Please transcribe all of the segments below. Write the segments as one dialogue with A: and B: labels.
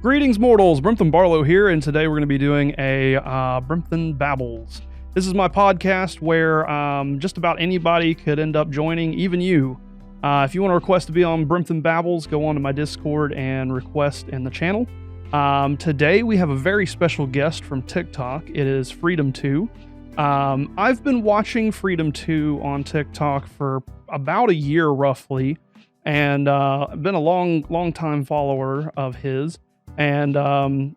A: Greetings, mortals. Brimthen Barlow here, and today we're going to be doing a Brimthen Babbles. This is my podcast where just about anybody could end up joining, even you. If you want to request to be on Brimthen Babbles, go on to my Discord and request in the channel. Today we have a very special guest from TikTok. It is Friidom2. I've been watching Friidom2 on TikTok for about a year roughly, and I've been a long time follower of his, and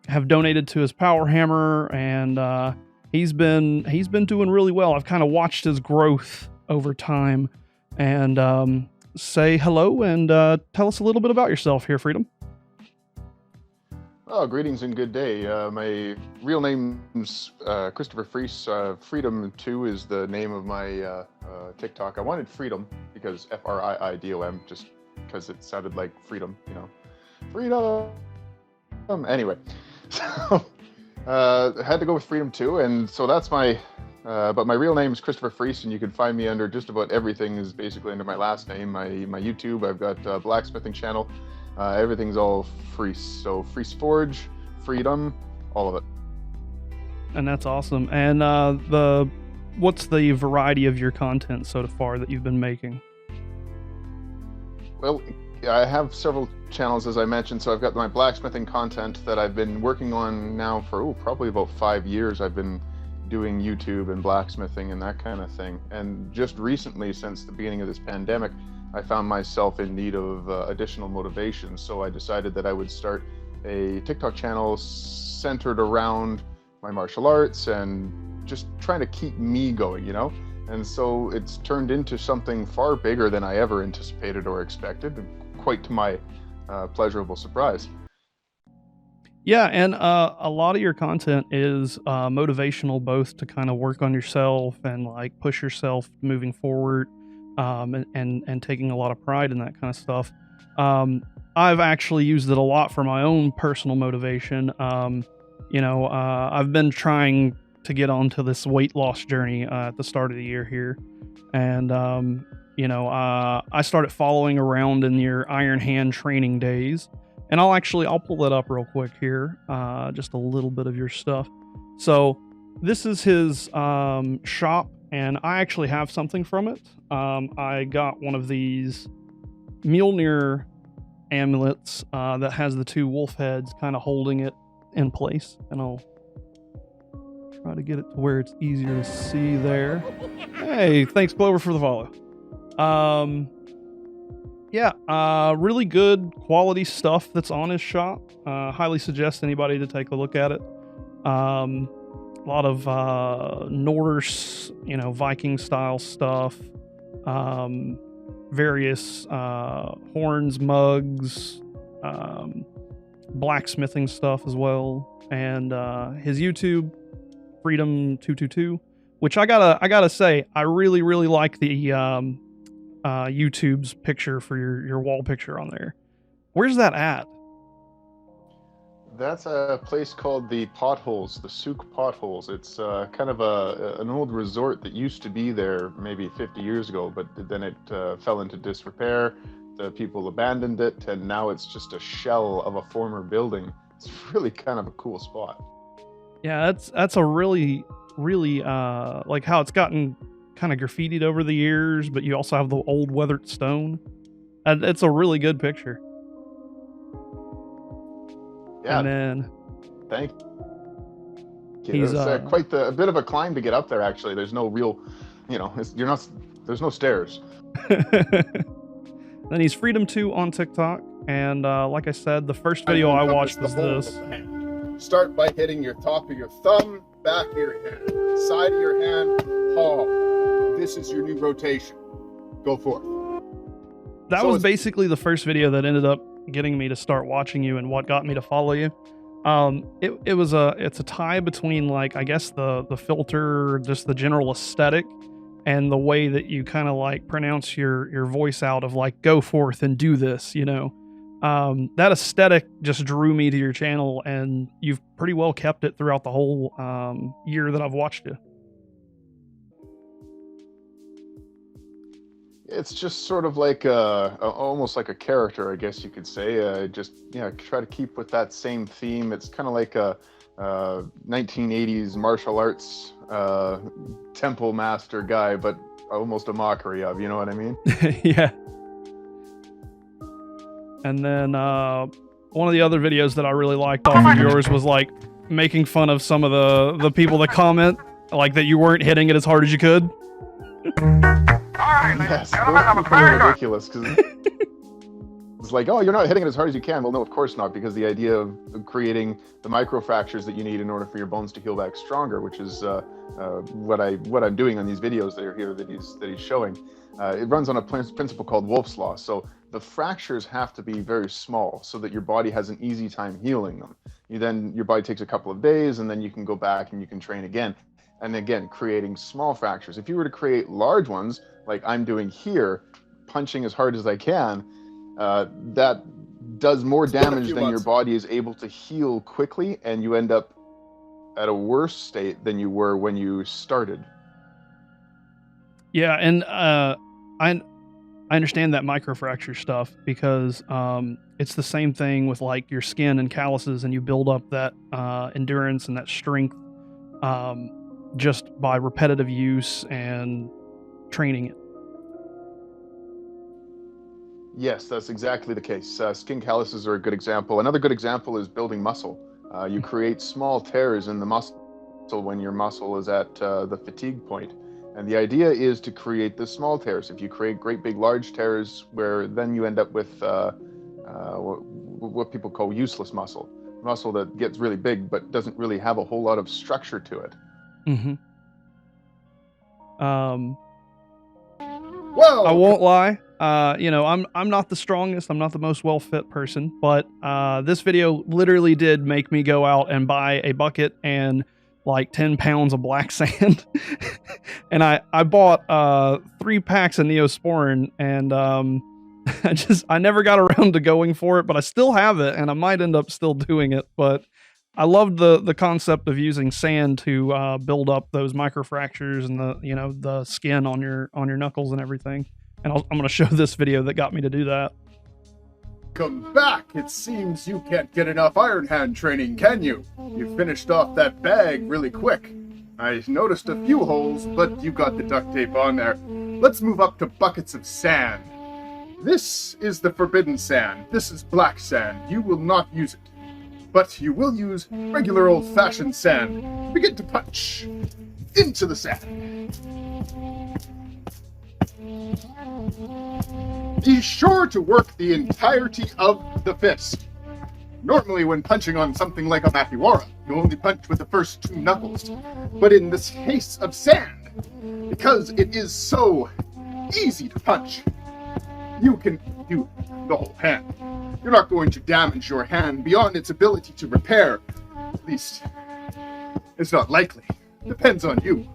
A: have donated to his power hammer, and he's been doing really well. I've kind of watched his growth over time, and say hello and tell us a little bit about yourself here, Friidom.
B: Oh, greetings and good day. My real name's Christopher Friis. Friidom2 is the name of my TikTok. I wanted Friidom because F-R-I-I-D-O-M, just because it sounded like freedom, you know. Freedom! Anyway, so I had to go with Friidom2, and so that's my, but my real name is Christopher Friis, and you can find me under just about everything is basically under my last name. My YouTube, I've got a blacksmithing channel. Everything's all Friis, so Friis Forge, Friidom, all of it.
A: And that's awesome. And what's the variety of your content so far that you've been making?
B: Well, I have several channels, as I mentioned. So I've got my blacksmithing content that I've been working on now for probably about 5 years. I've been doing YouTube and blacksmithing and that kind of thing. And just recently, since the beginning of this pandemic, I found myself in need of additional motivation. So I decided that I would start a TikTok channel centered around my martial arts and just trying to keep me going, you know? And so it's turned into something far bigger than I ever anticipated or expected, quite to my pleasurable surprise.
A: Yeah, and a lot of your content is motivational, both to kind of work on yourself and like push yourself moving forward, and taking a lot of pride in that kind of stuff. I've actually used it a lot for my own personal motivation. I've been trying to get onto this weight loss journey at the start of the year here, and I started following around in your Iron Hand training days, and I'll pull that up real quick here, just a little bit of your stuff. So this is his shop, and I actually have something from it. I got one of these Mjolnir amulets that has the two wolf heads kind of holding it in place, and I'll try to get it to where it's easier to see there. Hey, thanks Clover for the follow. Really good quality stuff that's on his shop. Highly suggest anybody to take a look at it. A lot of Norse, Viking style stuff. Various horns, mugs, blacksmithing stuff as well, and his YouTube, Friidom222, which I gotta say, I really like the YouTube's picture for your wall picture on there. Where's that at?
B: That's a place called the Potholes, the Souk Potholes. It's kind of an old resort that used to be there maybe 50 years ago, but then it fell into disrepair. The people abandoned it, and now it's just a shell of a former building. It's really kind of a cool spot.
A: Yeah, that's a really like how it's gotten kind of graffitied over the years, but you also have the old weathered stone. It's a really good picture.
B: Yeah.
A: And then
B: thank you. It's quite a bit of a climb to get up there. Actually, there's no real, there's no stairs.
A: Then he's Friidom2 on TikTok, and like I said, the first video I watched was this.
C: Start by hitting your top of your thumb, back of your hand, side of your hand, palm. This is your new rotation. Go forth.
A: That was basically the first video that ended up getting me to start watching you, and what got me to follow you. It's a tie between, like, I guess the filter, just the general aesthetic, and the way that you kind of like pronounce your voice out of like, go forth and do this, that aesthetic just drew me to your channel, and you've pretty well kept it throughout the whole year that I've watched you.
B: It's just sort of like almost like a character, I guess you could say. Just try to keep with that same theme. It's kind of like a 1980s martial arts temple master guy, but almost a mockery of, you know what I mean?
A: Yeah. And then one of the other videos that I really liked off of yours was like making fun of some of the people that comment, like that you weren't hitting it as hard as you could.
B: Yes, those people are ridiculous because it's like, oh, you're not hitting it as hard as you can. Well, no, of course not, because the idea of creating the microfractures that you need in order for your bones to heal back stronger, which is what I'm doing on these videos that are here that he's showing. It runs on a principle called Wolff's Law. So the fractures have to be very small so that your body has an easy time healing them. Your body takes a couple of days, and then you can go back and you can train again. And again, creating small fractures. If you were to create large ones, like I'm doing here, punching as hard as I can, that does more damage than your body is able to heal quickly, and you end up at a worse state than you were when you started.
A: Yeah, and I understand that microfracture stuff because it's the same thing with like your skin and calluses, and you build up that endurance and that strength just by repetitive use and training it.
B: Yes, that's exactly the case. Skin calluses are a good example. Another good example is building muscle. You create small tears in the muscle when your muscle is at the fatigue point. And the idea is to create the small tears. If you create great big large tears, where then you end up with what people call useless muscle that gets really big but doesn't really have a whole lot of structure to it.
A: Mm-hmm.
C: Whoa!
A: I won't lie. I'm not the strongest. I'm not the most well-fit person, but this video literally did make me go out and buy a bucket and like 10 pounds of black sand. And I bought 3 packs of Neosporin, and I never got around to going for it, but I still have it, and I might end up still doing it. But I loved the concept of using sand to build up those microfractures and the skin on your knuckles and everything. And I'm going to show this video that got me to do that.
C: Come back! It seems you can't get enough Iron Hand training, can you? You finished off that bag really quick. I noticed a few holes, but you got the duct tape on there. Let's move up to buckets of sand. This is the forbidden sand. This is black sand. You will not use it. But you will use regular old-fashioned sand. Begin to punch into the sand. Be sure to work the entirety of the fist. Normally when punching on something like a Makiwara, you only punch with the first 2 knuckles. But in this case of sand, because it is so easy to punch, you can do the whole hand. You're not going to damage your hand beyond its ability to repair. At least, it's not likely. Depends on you.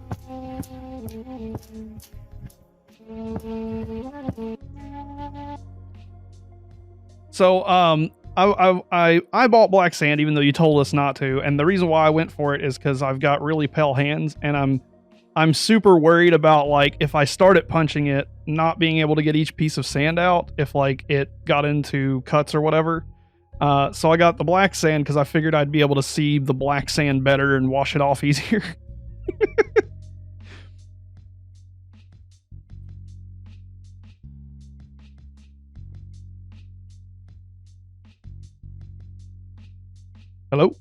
A: So, I bought black sand even though you told us not to, and the reason why I went for it is because I've got really pale hands, and I'm super worried about like if I started punching it, not being able to get each piece of sand out if like it got into cuts or whatever. So I got the black sand because I figured I'd be able to see the black sand better and wash it off easier. Hello?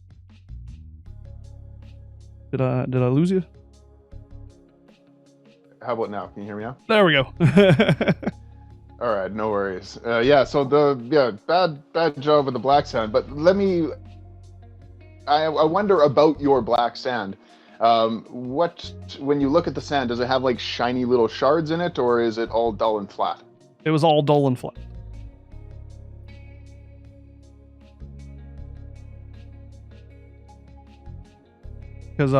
A: Did I lose you?
B: How about now? Can you hear me now?
A: There we go.
B: All right, no worries. So bad job with the black sand. But I wonder about your black sand. When you look at the sand, does it have like shiny little shards in it, or is it all dull and flat?
A: It was all dull and flat. Because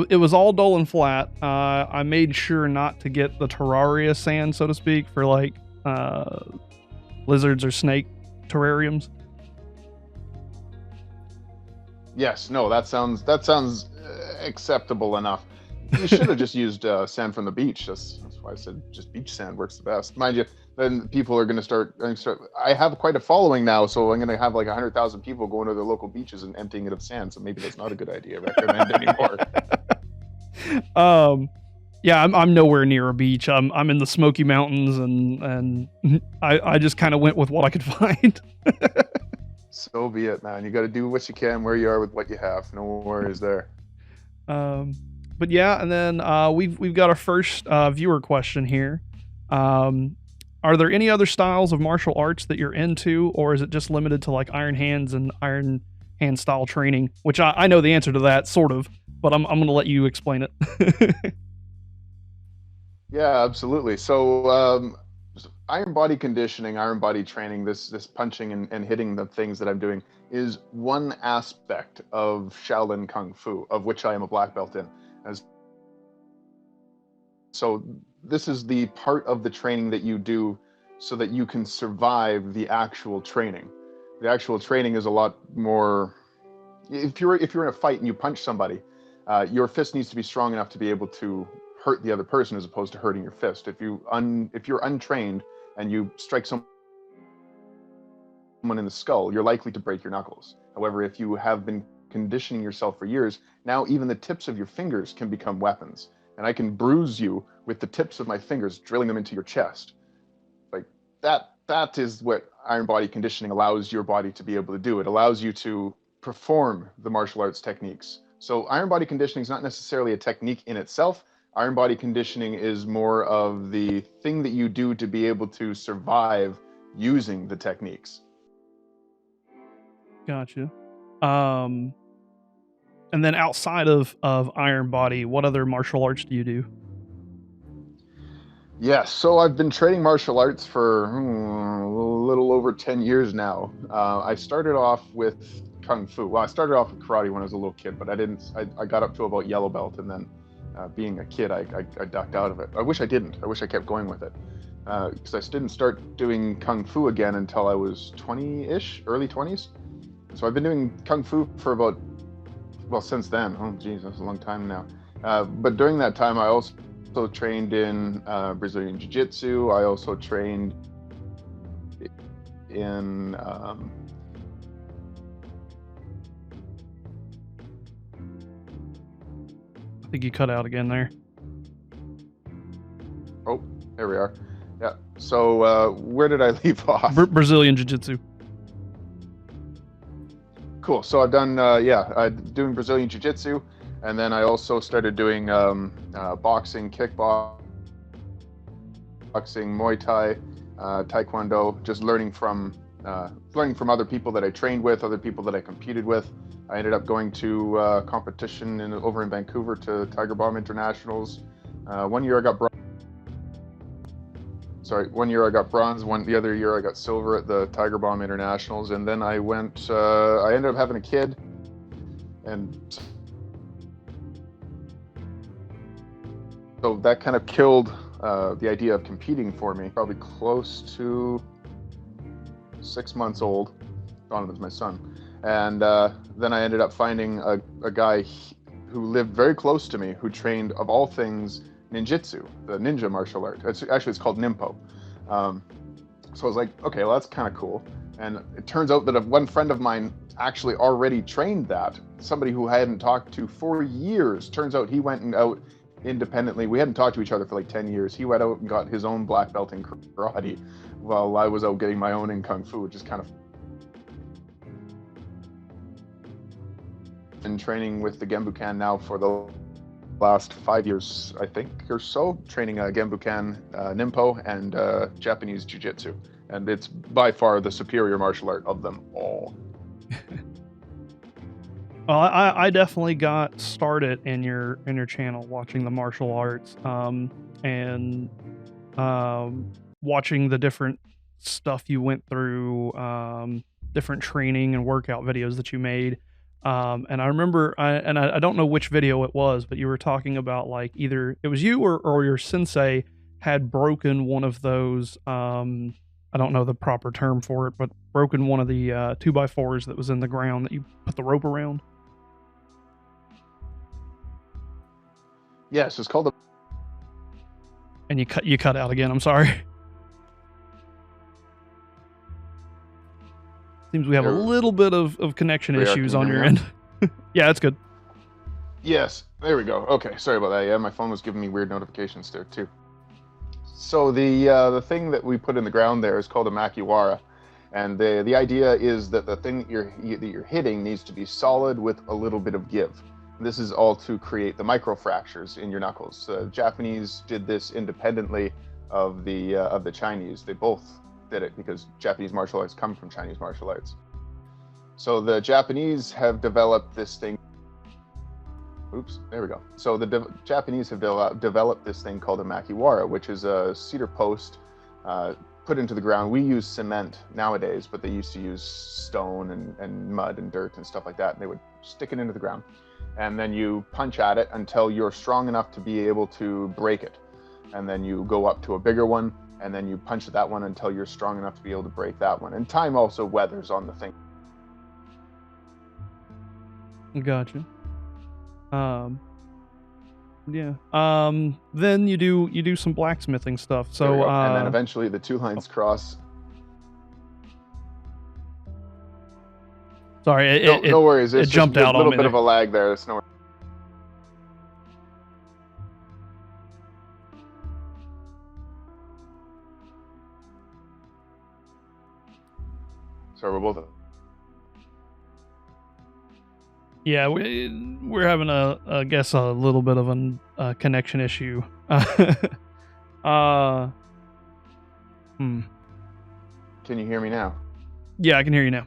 A: it was all dull and flat. I made sure not to get the terraria sand, so to speak, for like lizards or snake terrariums.
B: Yes, no, that sounds acceptable enough. You should have just used sand from the beach. That's I said, just beach sand works the best. Mind you, then people are going to start. I have quite a following now, so I'm going to have like 100,000 people going to their local beaches and emptying it of sand. So maybe that's not a good idea to recommend anymore.
A: Yeah, I'm nowhere near a beach. I'm in the Smoky Mountains, and I just kind of went with what I could find.
B: So be it, man. You got to do what you can where you are with what you have. No worries there.
A: But yeah, and then we've got our first viewer question here. Are there any other styles of martial arts that you're into, or is it just limited to like Iron Hands and Iron Hand style training? Which I know the answer to that, sort of, but I'm going to let you explain it.
B: Yeah, absolutely. So iron body conditioning, iron body training, this punching and hitting the things that I'm doing is one aspect of Shaolin Kung Fu, of which I am a black belt in. So this is the part of the training that you do so that you can survive the actual training. The actual training is a lot more. If you're in a fight and you punch somebody, your fist needs to be strong enough to be able to hurt the other person as opposed to hurting your fist. If you're untrained and you strike someone in the skull, you're likely to break your knuckles. However, if you have been conditioning yourself for years, now even the tips of your fingers can become weapons. And I can bruise you with the tips of my fingers, drilling them into your chest. Like that is what iron body conditioning allows your body to be able to do. It allows you to perform the martial arts techniques. So iron body conditioning is not necessarily a technique in itself. Iron body conditioning is more of the thing that you do to be able to survive using the techniques.
A: Gotcha. And then outside of iron body, what other martial arts do you do?
B: Yes, so I've been training martial arts for a little over 10 years now. I started off with Kung Fu. Well, I started off with karate when I was a little kid, but I got up to about yellow belt, and then being a kid, I ducked out of it. I wish I didn't. I wish I kept going with it. Because I didn't start doing Kung Fu again until I was 20-ish, early 20s. So I've been doing Kung Fu for about, well, since then. Oh, geez, that's a long time now. But during that time, I also trained in Brazilian Jiu-Jitsu. I also trained in
A: I think you cut out again there.
B: Oh, there we are. Yeah. So where did I leave off?
A: Brazilian Jiu-Jitsu.
B: Cool. So I've done, doing Brazilian Jiu-Jitsu, and then I also started doing boxing, kickboxing, Muay Thai, Taekwondo, just learning from other people that I trained with, other people that I competed with. I ended up going to competition over in Vancouver to Tiger Bomb Internationals. One year I got bronze. The other year I got silver at the Tiger Bomb Internationals, and then I ended up having a kid, and so that kind of killed the idea of competing for me. Probably close to 6 months old. Donovan's my son. And then I ended up finding a guy who lived very close to me, who trained, of all things, ninjutsu, the ninja martial art. It's called Nimpo. So I was like, okay, well, that's kind of cool. And it turns out that one friend of mine actually already trained that. Somebody who I hadn't talked to for years. Turns out he went out independently. We hadn't talked to each other for like 10 years. He went out and got his own black belt in karate while I was out getting my own in Kung Fu, which is kind of been training with the Genbukan now for the last 5 years, I think, or so, training Genbukan, Nimpo, and Japanese Jiu-Jitsu. And it's by far the superior martial art of them all.
A: Well, I definitely got started in your channel watching the martial arts, and watching the different stuff you went through, different training and workout videos that you made. And I remember, I don't know which video it was, but you were talking about like either it was you or your sensei had broken one of those, I don't know the proper term for it, but broken one of the 2x4s that was in the ground that you put the rope around.
B: Yes, it's called
A: And you cut out again. I'm sorry. Seems we have a little bit of connection issues on your end. Yeah, that's good.
B: Yes, there we go. Okay, sorry about that. Yeah, my phone was giving me weird notifications there too. So the thing that we put in the ground there is called a makiwara, and the idea is that the thing that you're hitting needs to be solid with a little bit of give. This is all to create the micro fractures in your knuckles. The Japanese did this independently of the Chinese. They both did it because Japanese martial arts come from Chinese martial arts. So the Japanese have developed this thing. Oops, there we go. So the Japanese have developed this thing called a makiwara, which is a cedar post put into the ground. We use cement nowadays, but they used to use stone and mud and dirt and stuff like that. And they would stick it into the ground. And then you punch at it until you're strong enough to be able to break it. And then you go up to a bigger one, and then you punch at that one until you're strong enough to be able to break that one. And time also weathers on the thing.
A: Gotcha. Yeah. Then you do some blacksmithing stuff. So
B: and then eventually the two lines cross.
A: Sorry,
B: no worries.
A: It jumped out on me.
B: A little bit of a lag there. It's no worries. Sorry, we're both.
A: Yeah, we're having I guess a little bit of a connection issue.
B: Can you hear me now?
A: Yeah, I can hear you now.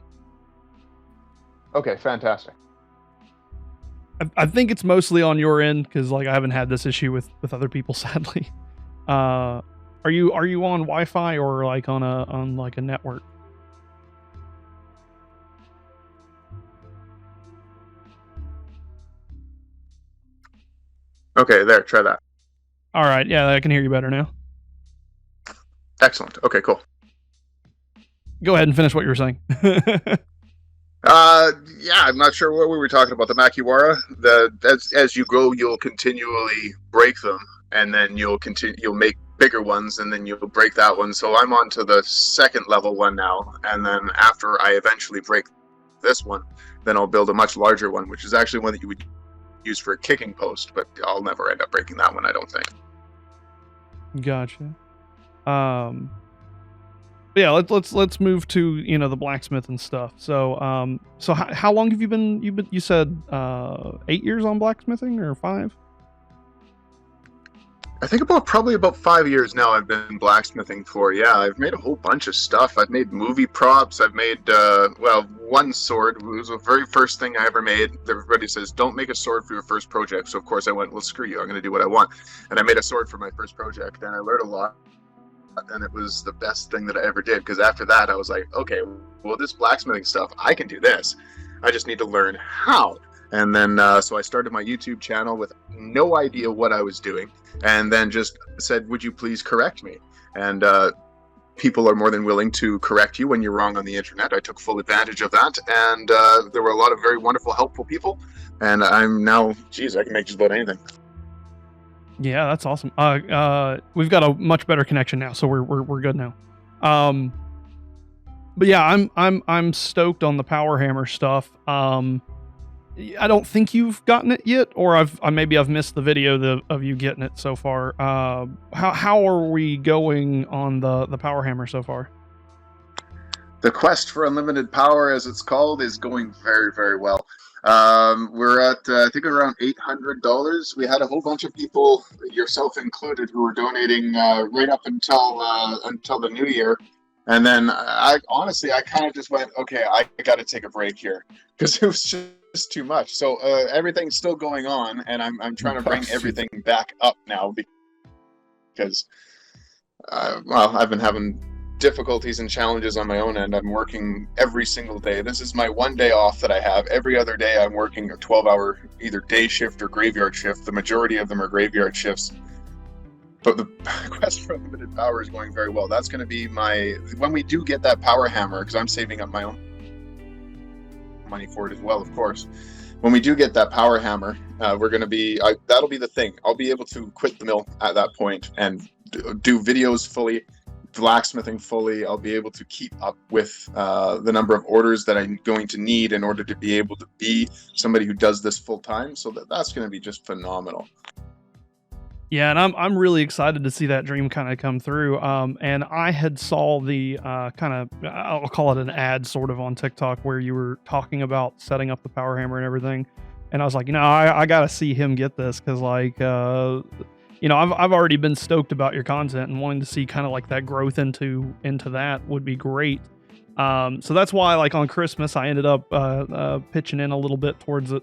B: Okay, fantastic.
A: I think it's mostly on your end because like I haven't had this issue with other people, sadly. Are you on Wi-Fi or like on a network?
B: Okay, there, try that.
A: All right, yeah, I can hear you better now.
B: Excellent. Okay, cool.
A: Go ahead and finish what you were saying.
B: Yeah, I'm not sure what we were talking about. The makiwara. As you go, you'll continually break them, and then you'll make bigger ones, and then you'll break that one. So I'm on to the second level one now, and then after I eventually break this one, then I'll build a much larger one, which is actually one that you would use for a kicking post, but I'll never end up breaking that one, I don't think.
A: Gotcha. Yeah, let's move to the blacksmith and stuff. So so how long have you said 8 years on blacksmithing or 5?
B: I think probably about 5 years now I've been blacksmithing for. Yeah, I've made a whole bunch of stuff. I've made movie props. I've made, one sword. It was the very first thing I ever made. Everybody says, don't make a sword for your first project. So, of course, I went, well, screw you. I'm going to do what I want. And I made a sword for my first project, and I learned a lot. And it was the best thing that I ever did, because after that, I was like, okay, well, this blacksmithing stuff, I can do this. I just need to learn how. And then, so I started my YouTube channel with no idea what I was doing, and then just said, would you please correct me? And people are more than willing to correct you when you're wrong on the internet. I took full advantage of that, and there were a lot of very wonderful, helpful people, and I'm now, I can make just about anything.
A: Yeah, that's awesome. We've got a much better connection now, so we're good now. But yeah, I'm stoked on the power hammer stuff. I don't think you've gotten it yet, or maybe I've missed the video of you getting it so far. How are we going on the power hammer so far?
B: The quest for unlimited power, as it's called, is going very, very well. We're at I think around $800. We had a whole bunch of people, yourself included, who were donating right up until the new year. And then I kind of just went, okay, I got to take a break here because it was just too much. So everything's still going on, and I'm trying to bring everything back up now because I've been having difficulties and challenges on my own end. I'm working every single day. This is my one day off that I have. Every other day I'm working a 12-hour either day shift or graveyard shift. The majority of them are graveyard shifts. But the quest for unlimited power is going very well. That's going to be when we do get that power hammer, because I'm saving up my own money for it as well, of course. When we do get that power hammer, we're going to be, that'll be the thing. I'll be able to quit the mill at that point and do videos fully, blacksmithing fully. I'll be able to keep up with the number of orders that I'm going to need in order to be able to be somebody who does this full time. So that's going to be just phenomenal.
A: Yeah, and I'm really excited to see that dream kind of come through. And I had saw the kind of, I'll call it an ad sort of on TikTok, where you were talking about setting up the power hammer and everything. And I was like, I got to see him get this, because like, I've already been stoked about your content, and wanting to see kind of like that growth into that would be great. So that's why, like, on Christmas, I ended up pitching in a little bit towards it.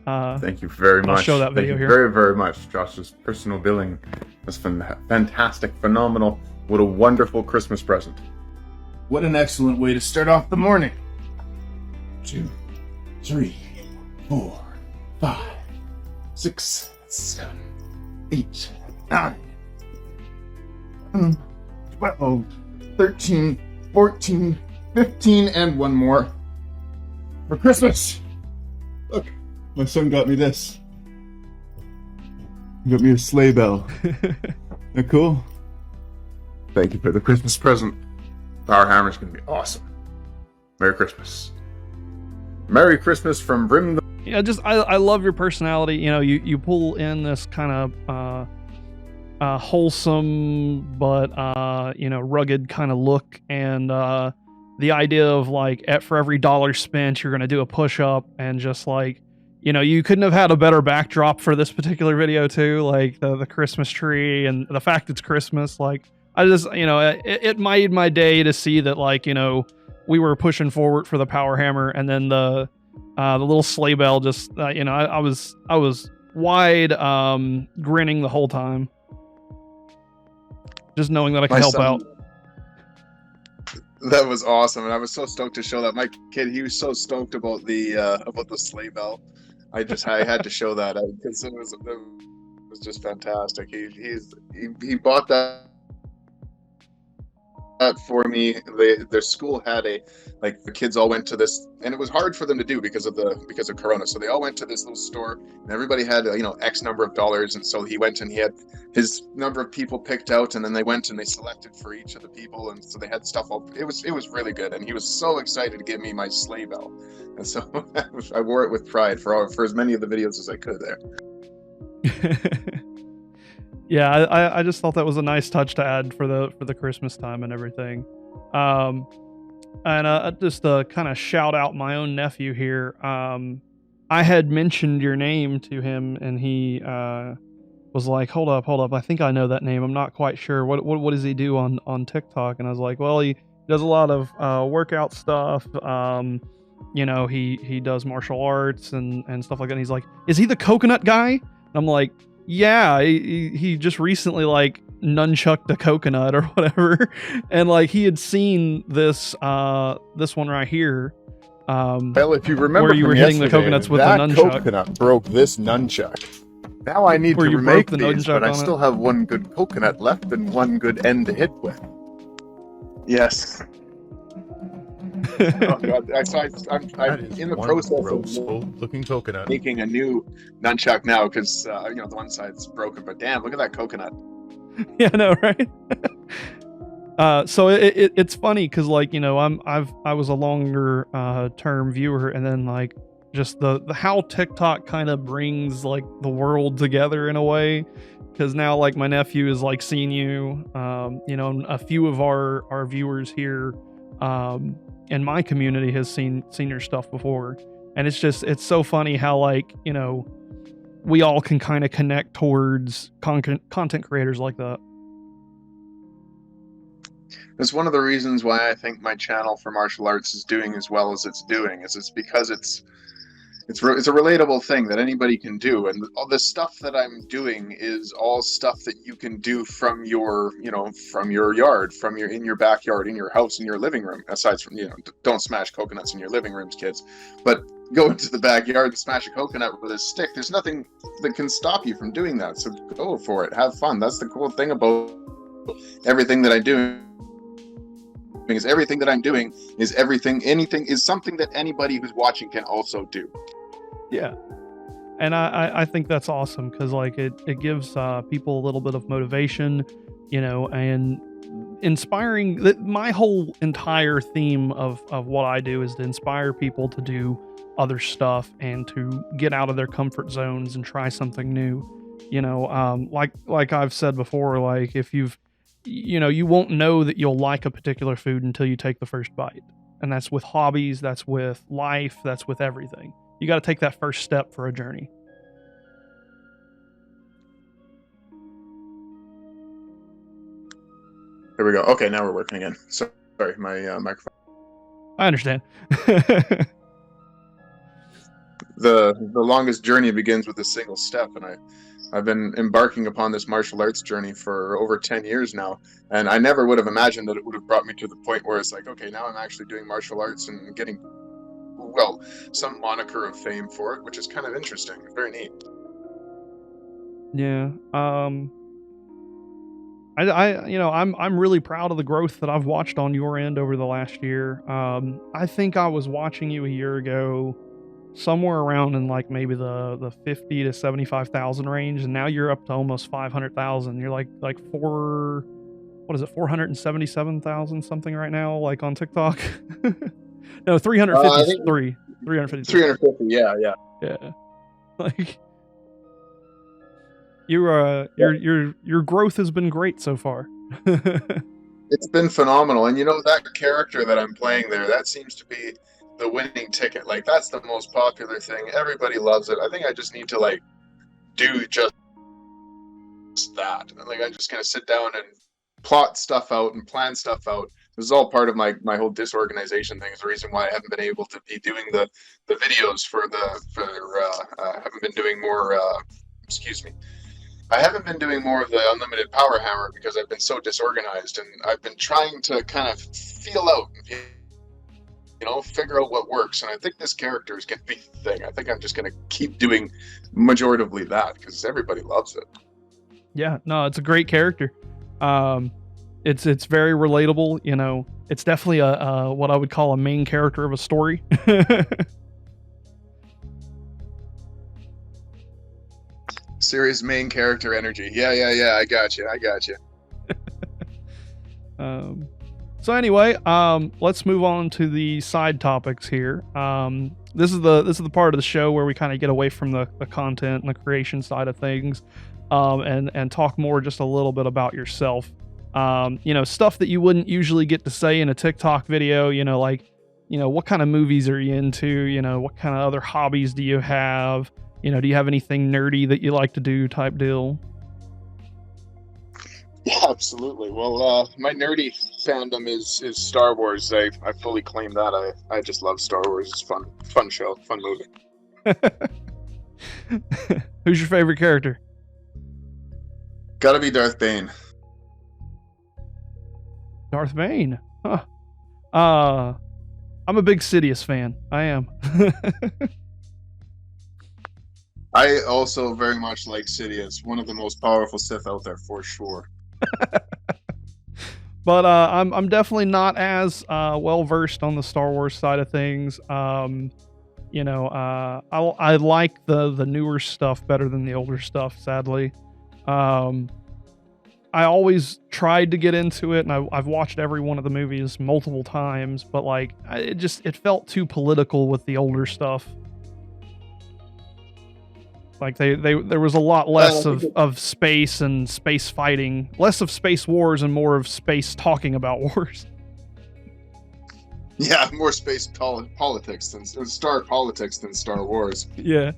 C: Thank you very much.
A: I'll show that video here.
C: Very, very much. Josh's personal billing was fantastic, phenomenal. What a wonderful Christmas present. What an excellent way to start off the morning. 2, 3, 4, 5, 6, 7, 8, 9, 12, 13, 14, 15, and one more for Christmas. Look. My son got me this. He got me a sleigh bell. Isn't that cool? Thank you for the Christmas present. Power hammer's gonna be awesome. Merry Christmas. Merry Christmas from Brimthen.
A: Yeah, I love your personality. You pull in this kind of wholesome but rugged kind of look, and the idea of like, for every $1 spent, you're gonna do a push up, and just like, you couldn't have had a better backdrop for this particular video too, like the Christmas tree and the fact it's Christmas. Like, I just, it made my day to see that, like, we were pushing forward for the power hammer, and then the little sleigh bell just, I was wide grinning the whole time, just knowing that I could help out.
B: That was awesome, and I was so stoked to show that. My kid, he was so stoked about the sleigh bell. I had to show that because it was just fantastic. He bought that for me. Their school had the kids all went to this, and it was hard for them to do because of Corona. So they all went to this little store, and everybody had X number of dollars, and so he went and he had his number of people picked out, and then they went and they selected for each of the people, and so they had stuff all. It was really good, and he was so excited to give me my sleigh bell, and so I wore it with pride for as many of the videos as I could there.
A: Yeah, I just thought that was a nice touch to add for the Christmas time and everything. And just to kind of shout out my own nephew here. I had mentioned your name to him, and he was like, hold up, I think I know that name. I'm not quite sure. What does he do on TikTok? And I was like, well, he does a lot of workout stuff. He does martial arts and stuff like that. And he's like, is he the coconut guy? And I'm like, yeah, he just recently like nunchucked a coconut or whatever, and like he had seen this one right here.
C: Well, if you remember,
A: where you were hitting the coconuts with the nunchuck.
C: Coconut broke this nunchuck. Now I need to remake these, but I still have one good coconut left and one good end to hit with.
B: Yes. Oh God! I'm in the process of
C: looking coconut,
B: making a new nunchuck now because the one side's broken. But damn, look at that coconut!
A: Yeah, I know, right? So it's funny because like I was a longer term viewer, and then like just the how TikTok kind of brings like the world together in a way. Because now like my nephew is like seeing you, a few of our viewers here. In my community has seen your stuff before, and it's so funny how like we all can kind of connect towards content creators like that.
B: That's one of the reasons why I think my channel for martial arts is doing as well as it's doing. It's because it's a relatable thing that anybody can do, and all the stuff that I'm doing is all stuff that you can do from your yard, in your backyard, in your house, in your living room. Aside from don't smash coconuts in your living rooms, kids, but go into the backyard and smash a coconut with a stick. There's nothing that can stop you from doing that. So go for it, have fun. That's the cool thing about everything that I do. Because everything that I'm doing is anything is something that anybody who's watching can also do.
A: Yeah, and I think that's awesome because like it gives people a little bit of motivation. and inspiring. My whole entire theme of what I do is to inspire people to do other stuff and to get out of their comfort zones and try something new. Like I've said before, like if you won't know that you'll like a particular food until you take the first bite. And that's with hobbies, that's with life, that's with everything. You got to take that first step for a journey.
B: Here we go. Okay, now we're working again. Sorry, my microphone.
A: I understand.
B: The longest journey begins with a single step, and I've been embarking upon this martial arts journey for over 10 years now, and I never would have imagined that it would have brought me to the point where it's like, okay, now I'm actually doing martial arts and getting, well, some moniker of fame for it, which is kind of interesting. Very neat.
A: Yeah. I'm really proud of the growth that I've watched on your end over the last year. I think I was watching you a year ago, somewhere around in like maybe the 50 to 75,000 range, and now you're up to almost 500,000. You're like 477,000 something right now, like on TikTok. No, 353.
B: 350. Yeah.
A: Like your growth has been great so far.
B: It's been phenomenal, and that character that I'm playing there, that seems to be the winning ticket. Like, that's the most popular thing. Everybody loves it. I think I just need to like do just that. Like, I'm just gonna sit down and plot stuff out and plan stuff out. This is all part of my whole disorganization thing. Is the reason why I haven't been able to be doing the videos I haven't been doing more. I haven't been doing more of the unlimited power hammer because I've been so disorganized, and I've been trying to kind of feel out, figure out what works. And I think this character is going to be the thing. I think I'm just going to keep doing majoritively that because everybody loves it.
A: Yeah, no, it's a great character. It's very relatable. It's definitely a what I would call a main character of a story.
B: Serious main character energy. Yeah. I got you.
A: So anyway, let's move on to the side topics here. This is the part of the show where we kind of get away from the content and the creation side of things, and talk more just a little bit about yourself. Stuff that you wouldn't usually get to say in a TikTok video. What kind of movies are you into? What kind of other hobbies do you have? Do you have anything nerdy that you like to do type deal?
B: Yeah, absolutely. Well, my nerdy fandom is Star Wars. I fully claim that. I just love Star Wars. It's fun show, fun movie.
A: Who's your favorite character?
B: Gotta be Darth Bane.
A: Darth Bane? Huh. I'm a big Sidious fan. I am.
B: I also very much like Sidious, one of the most powerful Sith out there for sure.
A: But I'm definitely not as well versed on the Star Wars side of things. I like the newer stuff better than the older stuff, sadly. I always tried to get into it, and I've watched every one of the movies multiple times, but like it felt too political with the older stuff. Like there was a lot less of space and space fighting, less of space wars and more of space talking about wars.
B: Yeah, more space politics than Star politics than Star Wars.
A: Yeah.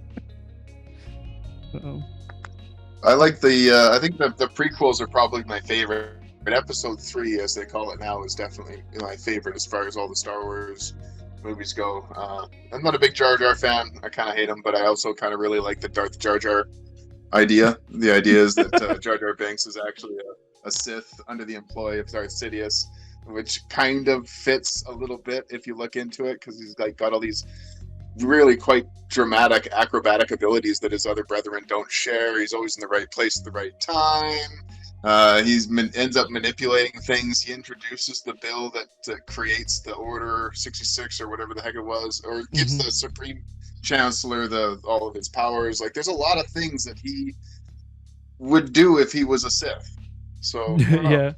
B: I like I think the prequels are probably my favorite. But Episode 3, as they call it now, is definitely my favorite as far as all the Star Wars movies go. I'm not a big Jar Jar fan. I kind of hate him, but I also kind of really like the Darth Jar Jar idea. The idea is that Jar Jar Binks is actually a Sith under the employ of Darth Sidious, which kind of fits a little bit if you look into it, because he's got all these really quite dramatic acrobatic abilities that his other brethren don't share. He's always in the right place at the right time. He ends up manipulating things. He introduces the bill that creates the Order 66 or whatever the heck it was, or gives the Supreme Chancellor all of its powers. Like, there's a lot of things that he would do if he was a Sith. So I don't know.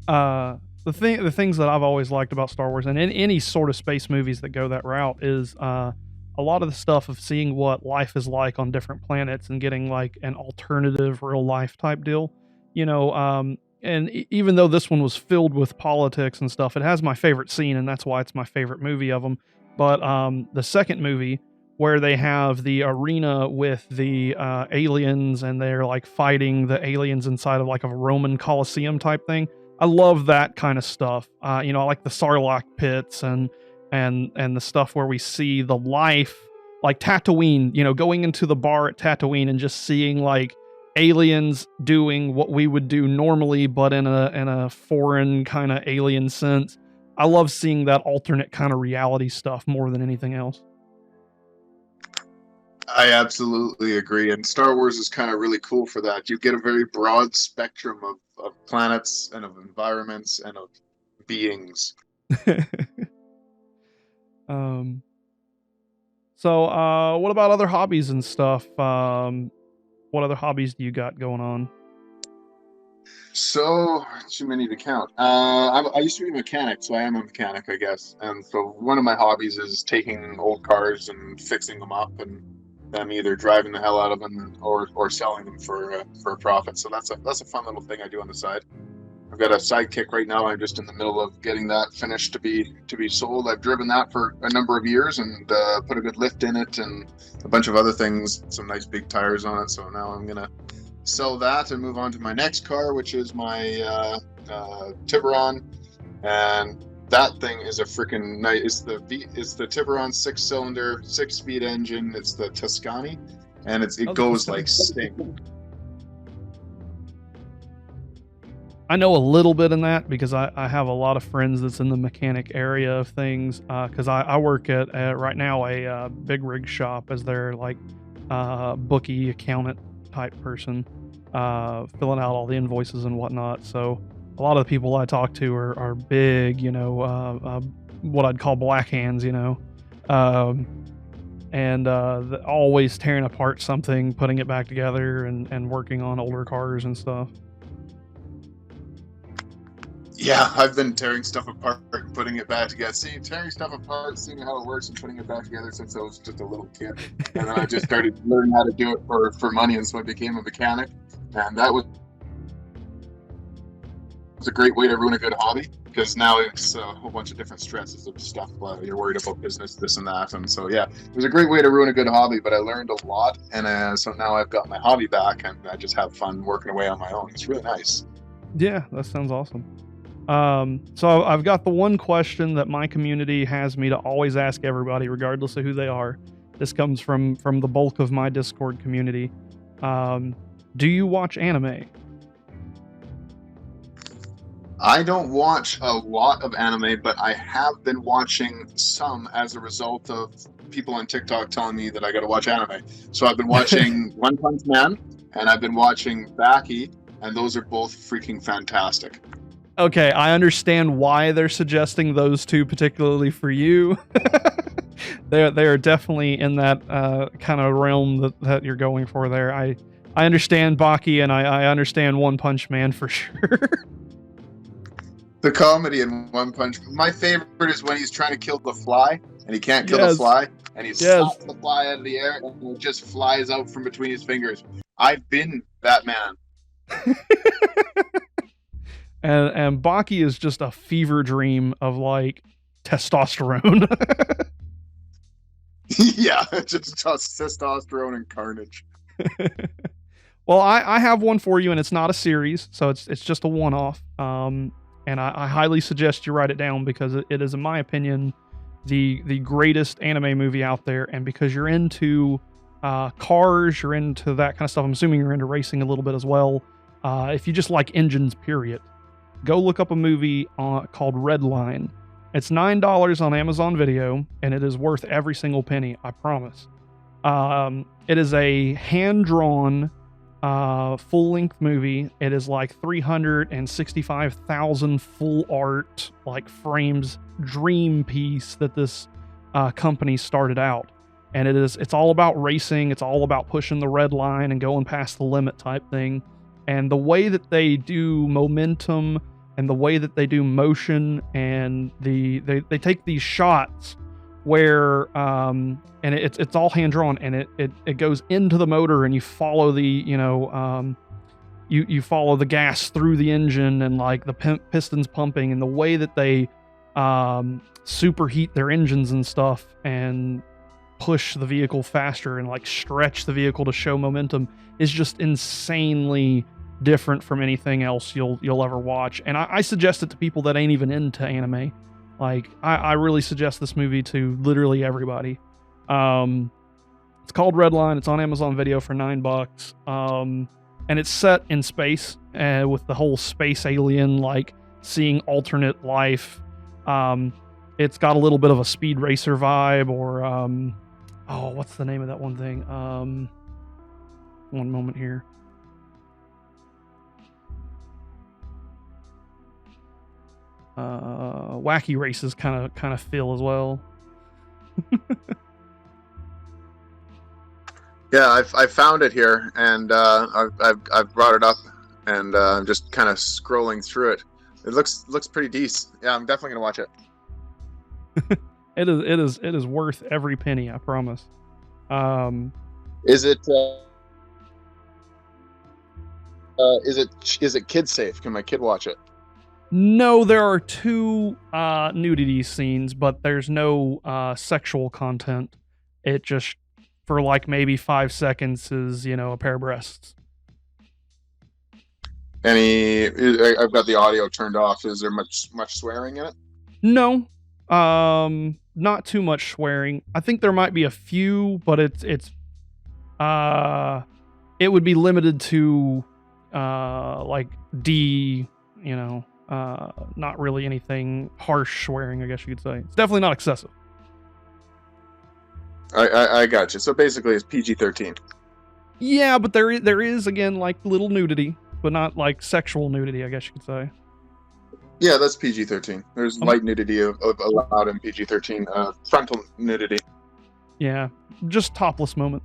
A: Yeah. The things that I've always liked about Star Wars and in any sort of space movies that go that route is a lot of the stuff of seeing what life is like on different planets and getting like an alternative real life type deal. You know, and even though this one was filled with politics and stuff, it has my favorite scene, and that's why it's my favorite movie of them. But the second movie, where they have the arena with the aliens and they're like fighting the aliens inside of like a Roman Colosseum type thing. I love that kind of stuff. You know, I like the Sarlacc pits and the stuff where we see the life, like Tatooine. You know, going into the bar at Tatooine and just seeing like aliens doing what we would do normally, but in a foreign kind of alien sense. I love seeing that alternate kind of reality stuff more than anything else.
B: I absolutely agree, and Star Wars is kind of really cool for that. You get a very broad spectrum of planets and of environments and of beings.
A: So what about other hobbies and stuff? What other hobbies do you got going on?
B: So, too many to count. I used to be a mechanic, so I am a mechanic, I guess. And so one of my hobbies is taking old cars and fixing them up and them either driving the hell out of them or selling them for a profit. So that's a fun little thing I do on the side. I've got a sidekick right now. I'm just in the middle of getting that finished to be sold. I've driven that for a number of years and put a good lift in it and a bunch of other things, some nice big tires on it. So now I'm gonna sell that and move on to my next car, which is my Tiburon, and that thing is a freaking nice. It's the Tiburon 6-cylinder, 6-speed engine. It's the Tuscany, and it goes like stink.
A: I know a little bit in that because I have a lot of friends that's in the mechanic area of things. Because I work at right now a big rig shop as their like bookie accountant type person, filling out all the invoices and whatnot. So a lot of the people I talk to are big, you know, what I'd call black hands, you know, and always tearing apart something, putting it back together, and working on older cars and stuff.
B: Yeah, I've been tearing stuff apart and putting it back together. Tearing stuff apart, seeing how it works and putting it back together since I was just a little kid. And then I just started learning how to do it for money, and so I became a mechanic. And that was a great way to ruin a good hobby, because now it's a whole bunch of different stresses of stuff. You're worried about business, this and that. And so, yeah, it was a great way to ruin a good hobby, but I learned a lot. And so now I've got my hobby back, and I just have fun working away on my own. It's really nice.
A: Yeah, that sounds awesome. So I've got the one question that my community has me to always ask everybody, regardless of who they are. This comes from the bulk of my Discord community. Do you watch anime?
B: I don't watch a lot of anime, but I have been watching some as a result of people on TikTok telling me that I got to watch anime. So I've been watching One Punch Man, and I've been watching Baki, and those are both freaking fantastic.
A: Okay, I understand why they're suggesting those two particularly for you. They are definitely in that kind of realm that you're going for there. I understand Baki, and I understand One Punch Man for sure.
B: The comedy in One Punch. My favorite is when he's trying to kill the fly, and he can't kill the fly, and he slaps the fly out of the air, and it just flies out from between his fingers. I've been that man.
A: And Baki is just a fever dream of like testosterone.
B: Yeah, just testosterone and carnage.
A: Well, I have one for you, and it's not a series, so it's just a one-off. And I highly suggest you write it down because it is, in my opinion, the greatest anime movie out there. And because you're into cars, you're into that kind of stuff. I'm assuming you're into racing a little bit as well. If you just like engines, period. Go look up a movie called Redline. It's $9 on Amazon Video, and it is worth every single penny, I promise. It is a hand-drawn, full-length movie. It is like 365,000 full art, like frames, dream piece that this company started out. And it's all about racing. It's all about pushing the red line and going past the limit type thing. and the way that they do momentum and the way that they do motion, and they take these shots where and it's all hand drawn, and it goes into the motor, and you follow the you follow the gas through the engine, and like the pistons pumping, and the way that they superheat their engines and stuff and push the vehicle faster and like stretch the vehicle to show momentum is just insanely different from anything else you'll ever watch. And I suggest it to people that ain't even into anime. Like I really suggest this movie to literally everybody. It's called Redline. It's on Amazon Video for $9. And it's set in space with the whole space alien, like seeing alternate life. It's got a little bit of a Speed Racer vibe, or what's the name of that one thing? One moment here. Wacky Races kind of feel as well.
B: Yeah, I found it here, and I've brought it up, and I'm just kind of scrolling through it. It looks pretty decent. Yeah, I'm definitely gonna watch it.
A: It is worth every penny, I promise.
B: Is it kid safe? Can my kid watch it?
A: No, there are 2 nudity scenes, but there's no sexual content. It just, for like maybe 5 seconds, is a pair of breasts.
B: I've got the audio turned off. Is there much swearing in it?
A: No, not too much swearing. I think there might be a few, but it would be limited to like not really anything harsh swearing, I guess you could say. It's definitely not excessive.
B: I got you. So basically, it's PG-13.
A: Yeah, but there is again like little nudity, but not like sexual nudity, I guess you could say.
B: Yeah, that's PG-13. There's light nudity allowed in PG-13. Frontal nudity.
A: Yeah, just topless moment.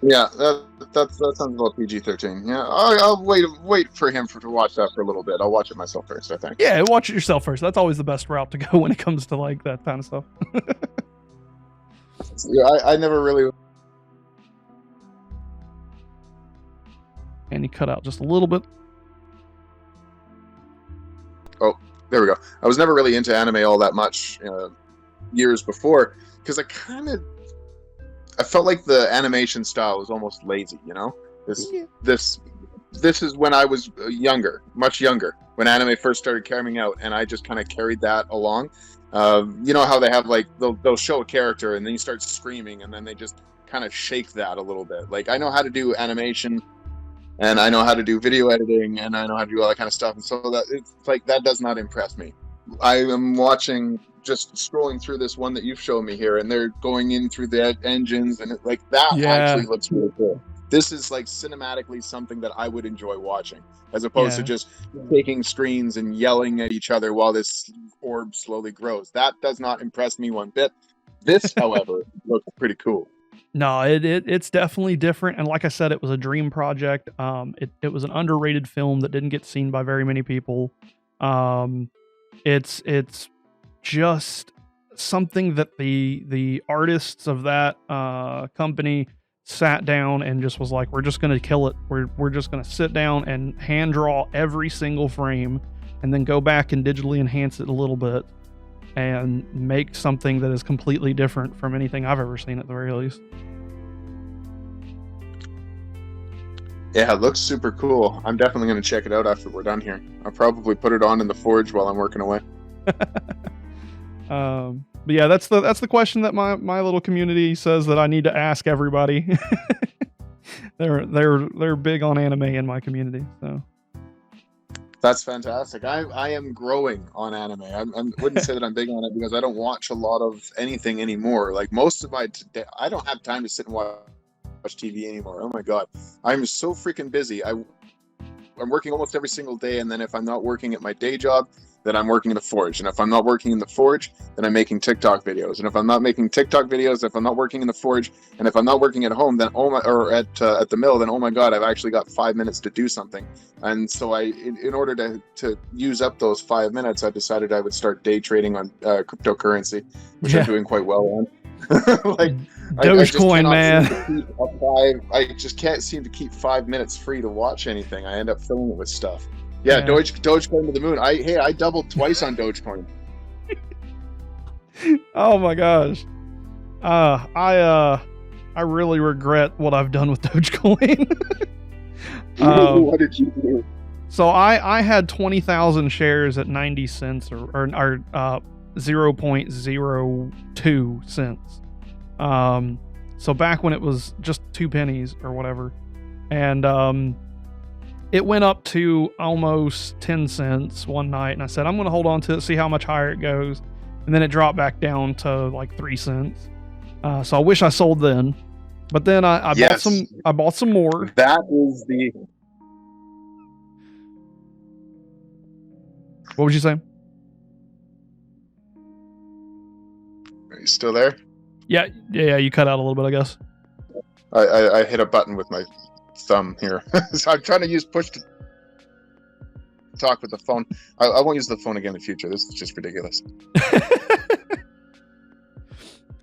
B: Yeah, that sounds about PG-13. Yeah, I'll wait for him to watch that for a little bit. I'll watch it myself first, I think.
A: Yeah, watch it yourself first. That's always the best route to go when it comes to like that kind of stuff.
B: Yeah, I never really.
A: And he cut out just a little bit.
B: Oh, there we go. I was never really into anime all that much years before, because I felt like the animation style was almost lazy, This is when I was younger, much younger, when anime first started coming out, and I just kind of carried that along. You know how they have like they'll show a character and then you start screaming, and then they just kind of shake that a little bit. Like, I know how to do animation, and I know how to do video editing, and I know how to do all that kind of stuff, and so that it's like that does not impress me. I am just scrolling through this one that you've shown me here, and they're going in through the engines, and actually looks really cool. This is like cinematically something that I would enjoy watching, as opposed to just taking screens and yelling at each other while this orb slowly grows. That does not impress me one bit. This, however, looks pretty cool.
A: No, it's definitely different, and like I said, it was a dream project. It was an underrated film that didn't get seen by very many people. It's just something that the artists of that company sat down and just was like, we're just going to kill it. We're just going to sit down and hand draw every single frame, and then go back and digitally enhance it a little bit and make something that is completely different from anything I've ever seen, at the very least.
B: Yeah, it looks super cool. I'm definitely going to check it out after we're done here. I'll probably put it on in the forge while I'm working away.
A: But yeah, that's the question that my little community says that I need to ask everybody. They're big on anime in my community, so
B: that's fantastic. I am growing on anime. I wouldn't say that I'm big on it because I don't watch a lot of anything anymore. Like most of my day, I don't have time to sit and watch TV anymore. Oh my god, I'm so freaking busy. I'm working almost every single day, and then if I'm not working at my day job, then I'm working in the forge. And if I'm not working in the forge, then I'm making TikTok videos. And if I'm not making TikTok videos, if I'm not working in the forge, and if I'm not working at home, then at the mill, then oh my God, I've actually got 5 minutes to do something. And so in order to use up those 5 minutes, I decided I would start day trading on cryptocurrency, which I'm doing quite well on. Like
A: Dogecoin, man.
B: I just can't seem to keep 5 minutes free to watch anything. I end up filling it with stuff. Yeah, Dogecoin to the moon. I doubled twice on Dogecoin.
A: Oh my gosh. I really regret what I've done with Dogecoin.
B: What did you do?
A: So I had 20,000 shares at 90 cents or 0.02 cents. So back when it was just 2 pennies or whatever. And it went up to almost 10 cents one night, and I said, I'm going to hold on to it, see how much higher it goes. And then it dropped back down to like 3 cents. So I wish I sold then. But then I bought some more.
B: That is the...
A: What was you saying?
B: Are you still there?
A: Yeah, you cut out a little bit, I guess.
B: I hit a button with my thumb here. So I'm trying to use push to talk with the phone. I won't use the phone again in the future. This is just ridiculous.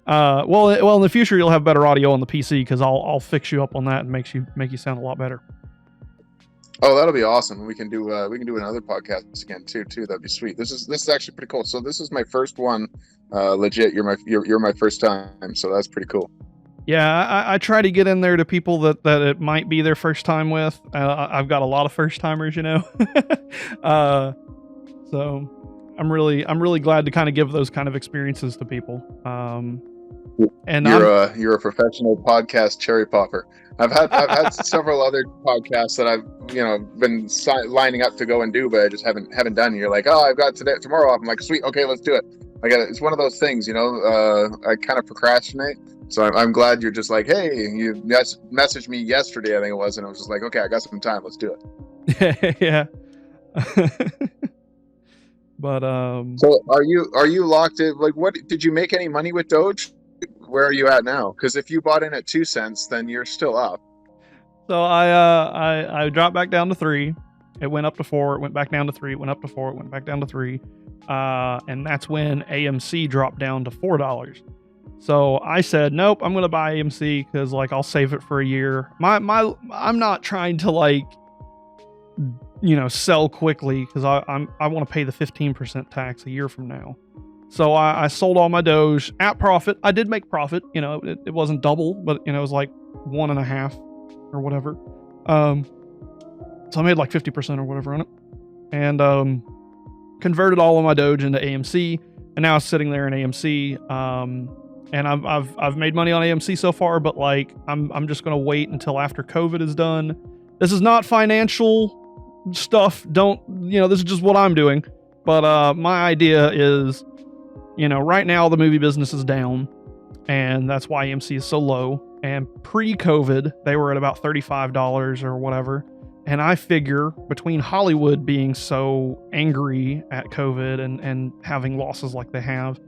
A: Well, in the future you'll have better audio on the PC because I'll fix you up on that and make you sound a lot better.
B: Oh, that'll be awesome. We can do another podcast again too. That'd be sweet. This is actually pretty cool. So this is my first one. Legit, you're my first time, so that's pretty cool.
A: Yeah, I try to get in there to people that it might be their first time with. I've got a lot of first timers, you know. So I'm really glad to kind of give those kind of experiences to people. And
B: you're a professional podcast cherry popper. I've had several other podcasts that I've been lining up to go and do, but I just haven't done. And you're like, oh, I've got tomorrow off. I'm like, sweet, okay, let's do it. It's one of those things, I kind of procrastinate. So I'm glad you're just like, hey, you messaged me yesterday, I think it was, and I was just like, okay, I got some time, let's do
A: it. Yeah. But
B: so are you locked in? Like, what did you make any money with Doge? Where are you at now? Because if you bought in at 2 cents, then you're still up.
A: So I dropped back down to 3. It went up to 4. It went back down to 3. It went up to 4. It went back down to 3. And that's when AMC dropped down to $4. So I said, nope, I'm going to buy AMC because I'll save it for a year. I'm not trying to sell quickly because I want to pay the 15% tax a year from now. So I sold all my Doge at profit. I did make profit. It wasn't double, but it was like 1.5 or whatever. So I made like 50% or whatever on it, and converted all of my Doge into AMC, and now it's sitting there in AMC. And I've made money on AMC so far, but I'm just gonna wait until after COVID is done. This is not financial stuff. This is just what I'm doing. But my idea is, right now the movie business is down, and that's why AMC is so low. And pre-COVID, they were at about $35 or whatever. And I figure between Hollywood being so angry at COVID and having losses like they have,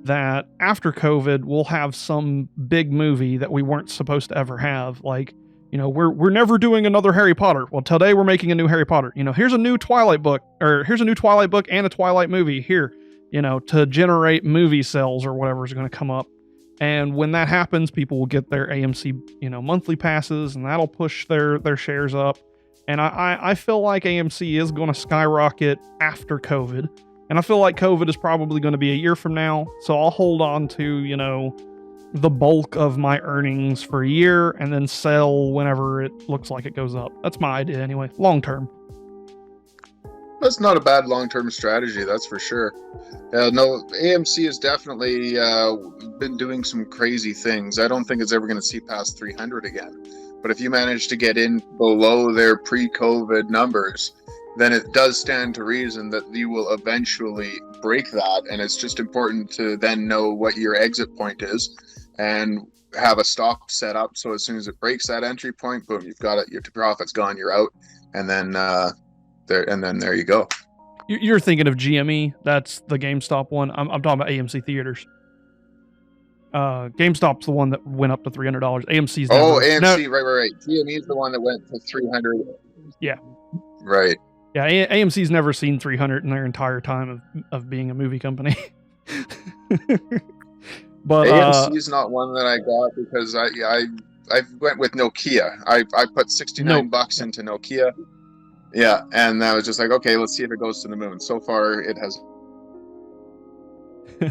A: that after COVID, we'll have some big movie that we weren't supposed to ever have. We're never doing another Harry Potter. Well, today we're making a new Harry Potter. Here's a new Twilight book, or here's a new Twilight book and a Twilight movie here, to generate movie sales or whatever is going to come up. And when that happens, people will get their AMC, monthly passes, and that'll push their shares up. And I feel like AMC is going to skyrocket after COVID. And I feel like COVID is probably going to be a year from now. So I'll hold on to, the bulk of my earnings for a year and then sell whenever it looks like it goes up. That's my idea anyway, long term.
B: That's not a bad long-term strategy, that's for sure. No, AMC has definitely been doing some crazy things. I don't think it's ever going to see past 300 again. But if you manage to get in below their pre-COVID numbers, then it does stand to reason that you will eventually break that. And it's just important to then know what your exit point is and have a stop set up. So as soon as it breaks that entry point, boom, you've got it. Your profit's gone. You're out, and then there you go.
A: You're thinking of GME. That's the GameStop one. I'm talking about AMC theaters. GameStop's the one that went up to $300. AMC's never.
B: Oh, AMC, right. GME is the one that went to 300.
A: Yeah.
B: Right.
A: Yeah, AMC's never seen 300 in their entire time of being a movie company. But
B: AMC is not one that I got because I went with Nokia. I put $69 into Nokia. Yeah, and I was just like, okay, let's see if it goes to the moon. So far, it has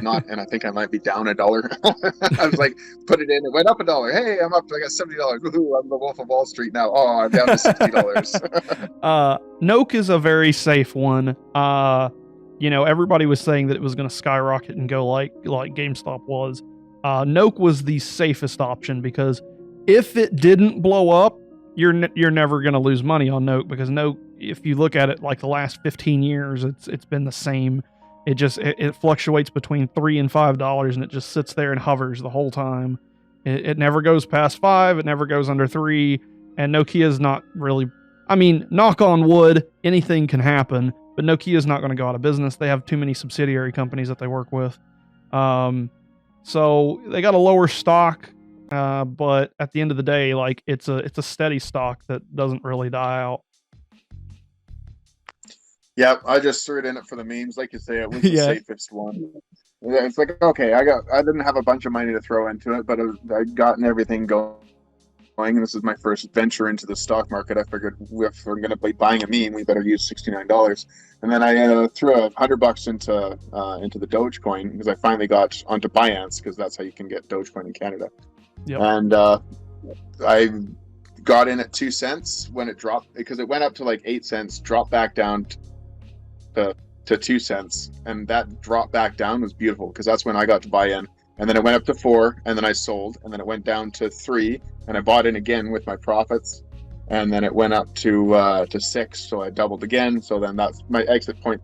B: not, and I think I might be down $1. I was like, put it in, it went up $1. Hey, I'm up. I got $70. Woohoo! I'm the Wolf of Wall Street now. Oh, I'm down to $60.
A: Noke is a very safe one. Everybody was saying that it was going to skyrocket and go like GameStop was. Noke was the safest option because if it didn't blow up, you're never going to lose money on Noke, because Noke, if you look at it like the last 15 years, it's been the same. It fluctuates between $3 and $5, and it just sits there and hovers the whole time. It never goes past $5. It never goes under $3. And Nokia's not really. I mean, knock on wood, anything can happen. But Nokia's not going to go out of business. They have too many subsidiary companies that they work with. So they got a lower stock. But at the end of the day, like it's a steady stock that doesn't really die out.
B: Yeah, I just threw it in it for the memes, like you say. It was the safest one. It's like, okay, I didn't have a bunch of money to throw into it, but I'd gotten everything going. This is my first venture into the stock market. I figured if we're going to be buying a meme, we better use $69. And then I threw $100 into the Dogecoin because I finally got onto Binance, because that's how you can get Dogecoin in Canada.
A: Yep.
B: And I got in at 2 cents when it dropped, because it went up to like 8 cents, dropped back down to 2 cents, and that drop back down was beautiful because that's when I got to buy in. And then it went up to 4, and then I sold, and then it went down to 3, and I bought in again with my profits, and then it went up to 6, so I doubled again. So then that's my exit point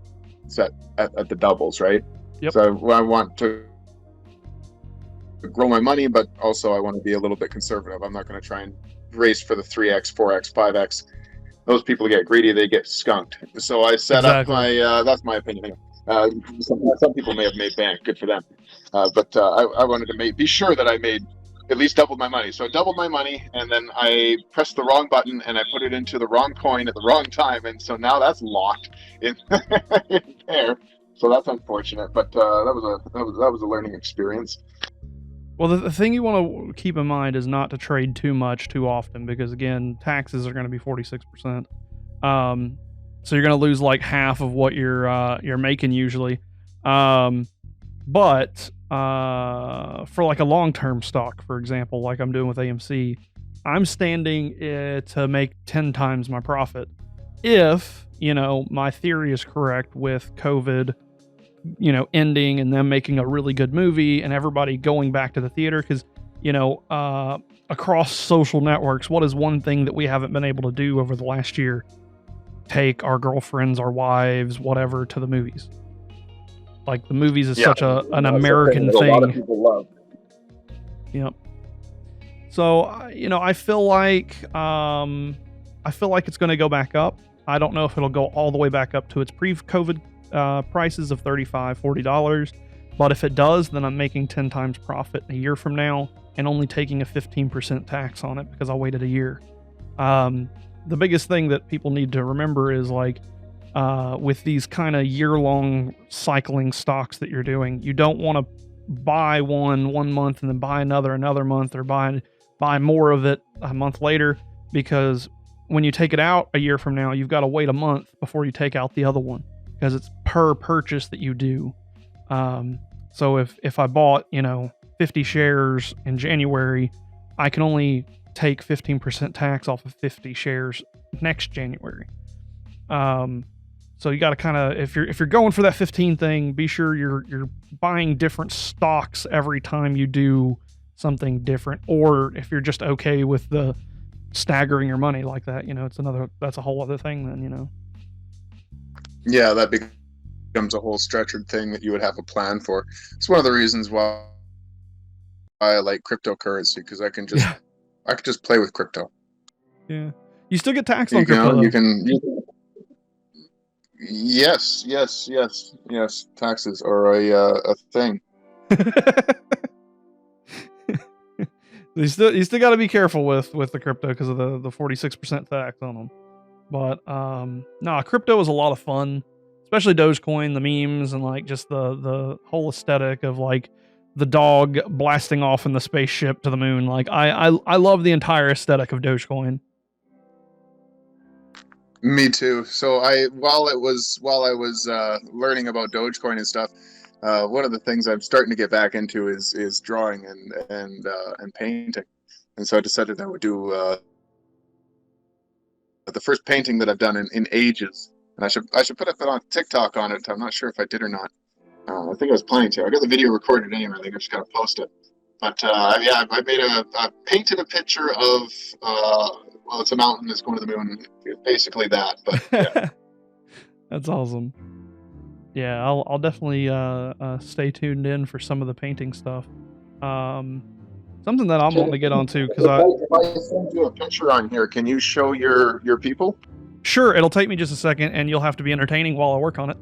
B: set at the doubles, right?
A: Yep.
B: So I want to grow my money, but also I want to be a little bit conservative. I'm not going to try and race for the 3x, 4x, 5x. Those people get greedy, they get skunked. So I set up my, that's my opinion. Some people may have made bank, good for them. But I wanted to be sure that I made at least double my money. So I doubled my money, and then I pressed the wrong button, and I put it into the wrong coin at the wrong time. And so now that's locked in, in there. So that's unfortunate, but that was a learning experience.
A: Well, the thing you want to keep in mind is not to trade too much too often, because again, taxes are going to be 46%. So you're going to lose like half of what you're making usually. But for like a long-term stock, for example, like I'm doing with AMC, I'm standing to make 10 times my profit. If, my theory is correct with COVID, ending and them making a really good movie and everybody going back to the theater. Because, across social networks, what is one thing that we haven't been able to do over the last year? Take our girlfriends, our wives, whatever, to the movies. Like, the movies is such an American thing. A lot of people love. Yep. So, I feel like it's going to go back up. I don't know if it'll go all the way back up to its pre-COVID prices of $35, $40. But if it does, then I'm making 10 times profit a year from now and only taking a 15% tax on it because I waited a year. The biggest thing that people need to remember is with these kind of year-long cycling stocks that you're doing, you don't want to buy one month and then buy another month, or buy more of it a month later, because when you take it out a year from now, you've got to wait a month before you take out the other one, because it's per purchase that you do. So if I bought 50 shares in January, I can only take 15% tax off of 50 shares next January. So you got to kind of, if you're going for that 15 thing, be sure you're buying different stocks every time you do something different. Or if you're just okay with the staggering your money like that, that's a whole other thing then,
B: Yeah, that becomes a whole structured thing that you would have a plan for. It's one of the reasons why I like cryptocurrency, because I can just play with crypto.
A: Yeah, you still get taxed on crypto.
B: Yes, yes, yes, yes. Taxes are a thing.
A: You still got to be careful with the crypto because of the 46% tax on them. But nah, crypto is a lot of fun, especially Dogecoin, the memes, and like just the whole aesthetic of like the dog blasting off in the spaceship to the moon. Like I love the entire aesthetic of Dogecoin.
B: Me too. So while I was learning about Dogecoin and stuff, one of the things I'm starting to get back into is drawing and painting, and so I decided I would do the first painting that I've done in ages, and I should put it on TikTok on it. I'm not sure if I did or not. I think I was planning to. I got the video recorded anyway. I think I just gotta post it. But yeah, I made I painted a picture of well, it's a mountain that's going to the moon. It's basically that. But yeah.
A: That's awesome. Yeah, I'll definitely stay tuned in for some of the painting stuff. Something that I'm wanting to get onto because
B: if I send you a picture on here, can you show your people?
A: Sure, it'll take me just a second, and you'll have to be entertaining while I work on it.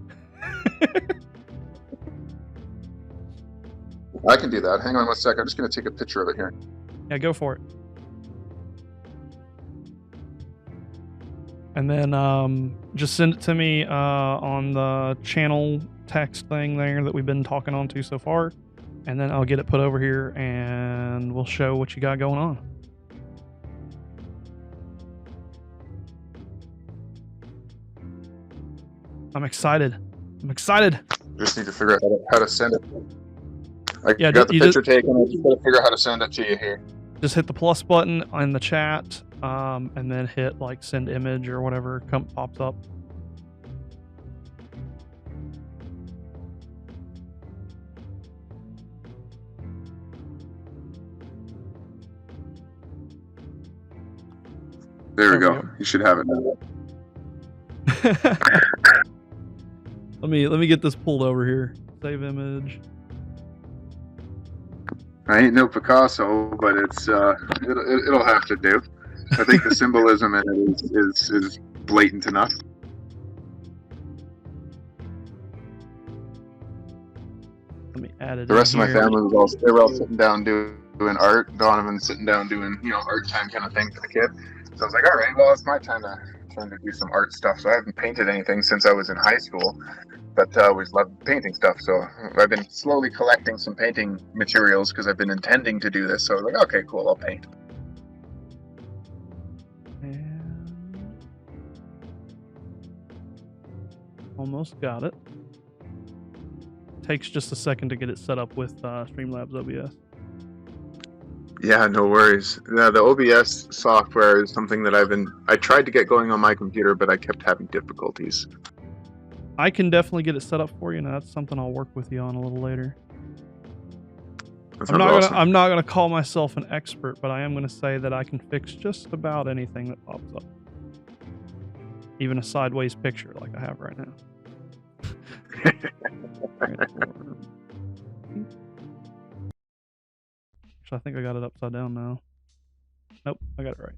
B: I can do that. Hang on one sec. I'm just going to take a picture of it here.
A: Yeah, go for it. And then just send it to me on the channel text thing there that we've been talking on to so far. And then I'll get it put over here and we'll show what you got going on. I'm excited.
B: Just need to figure out how to send it. I
A: Yeah,
B: got the picture taken. I just got to figure out how to send it to you here.
A: Just hit the plus button in the chat, and then hit like send image or whatever pops up.
B: There we go. You should have it now.
A: Let me get this pulled over here. Save image.
B: I ain't no Picasso, but it's it'll have to do. I think the symbolism in it is blatant enough.
A: Let me add it.
B: The rest of my family they were all sitting down doing art. Donovan's sitting down doing art time kind of thing for the kid. So I was like, all right, well, it's my time to do some art stuff. So I haven't painted anything since I was in high school, but I always loved painting stuff. So I've been slowly collecting some painting materials because I've been intending to do this. So I was like, okay, cool, I'll paint.
A: And almost got it. Takes just a second to get it set up with Streamlabs OBS.
B: Yeah, no worries. Yeah, the OBS software is something that I tried to get going on my computer, but I kept having difficulties.
A: I can definitely get it set up for you, and that's something I'll work with you on a little later. I'm not gonna call myself an expert, but I am gonna say that I can fix just about anything that pops up. Even a sideways picture like I have right now. I think I got it upside down now. Nope, I got it right.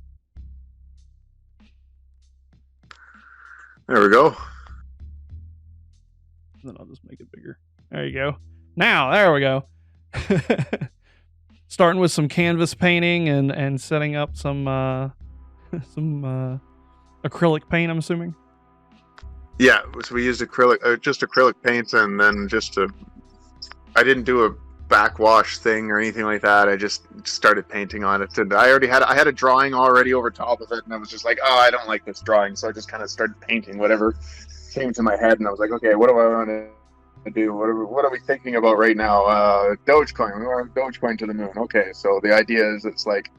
B: There we go.
A: Then I'll just make it bigger. There you go. Now, there we go. Starting with some canvas painting and setting up some acrylic paint, I'm assuming.
B: Yeah, so we used just acrylic paints, and then I didn't do a backwash thing or anything like that. I just started painting on it, and I had a drawing already over top of it, and I was just like, oh, I don't like this drawing, so I just kind of started painting whatever came to my head, and I was like, okay, what do I want to do? What are we thinking about right now? Dogecoin. We want Dogecoin to the moon. Okay, so the idea is it's like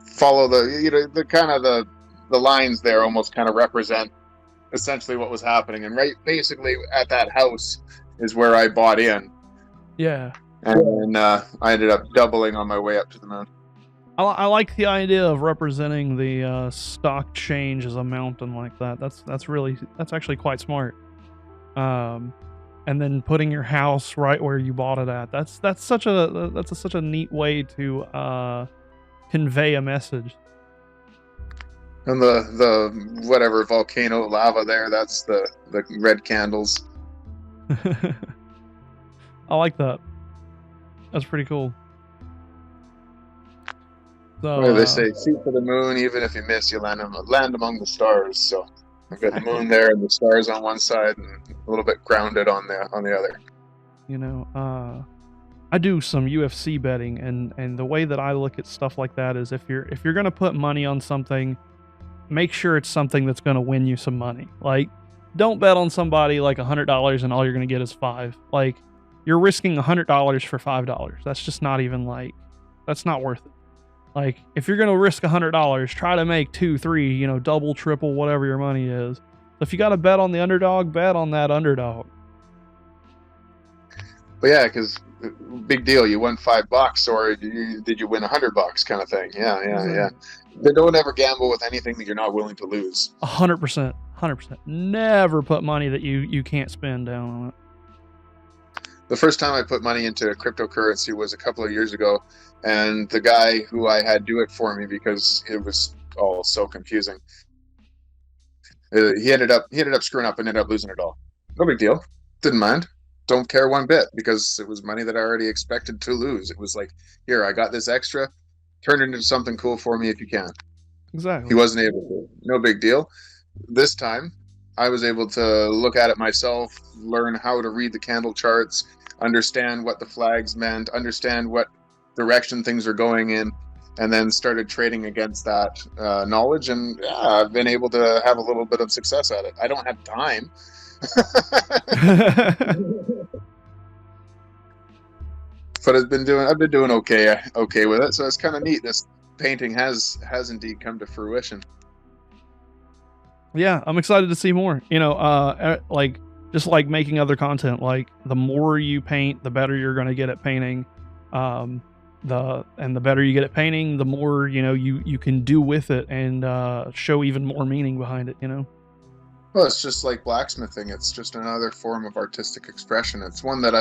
B: follow the kind of the lines there almost kind of represent essentially what was happening, and right basically at that house is where I bought in.
A: Yeah.
B: And I ended up doubling on my way up to the moon.
A: I like the idea of representing the stock change as a mountain like that. That's actually quite smart. And then putting your house right where you bought it at. That's such a neat way to convey a message.
B: And the whatever volcano lava there, that's the red candles.
A: I like that. That's pretty cool. So
B: They say, shoot for the moon, even if you miss, you land among the stars. So I've got the moon there and the stars on one side, and a little bit grounded on the other.
A: You know, I do some UFC betting, and the way that I look at stuff like that is if you're gonna put money on something, make sure it's something that's gonna win you some money. Like, don't bet on somebody like $100 and all you're gonna get is $5. Like, you're risking $100 for $5. That's just not even like, that's not worth it. Like, if you're gonna risk $100, try to make 2, 3, you know, double, triple, whatever your money is. So if you got to bet on the underdog, bet on that underdog.
B: But yeah, because big deal, you won $5, or did you win $100 kind of thing? Yeah. They don't ever gamble with anything that you're not willing to lose.
A: 100%. Never put money that you can't spend down on it.
B: The first time I put money into cryptocurrency was a couple of years ago, and the guy who I had do it for me, because it was all so confusing, he ended up screwing up and ended up losing it all. No big deal. Didn't mind. Don't care one bit, because it was money that I already expected to lose. It was like, here, I got this extra. Turn it into something cool for me if you can.
A: Exactly.
B: He wasn't able to. No big deal. This time, I was able to look at it myself, learn how to read the candle charts, understand what the flags meant, understand what direction things are going in, and then started trading against that knowledge. And yeah, I've been able to have a little bit of success at it. I don't have time. But I've been doing okay with it. So it's kind of neat. This painting has indeed come to fruition.
A: Yeah, I'm excited to see more. You know, like, just like making other content. Like, the more you paint, the better you're going to get at painting. The better you get at painting, the more, you know, you can do with it and show even more meaning behind it. You know.
B: Well, it's just like blacksmithing. It's just another form of artistic expression. It's one that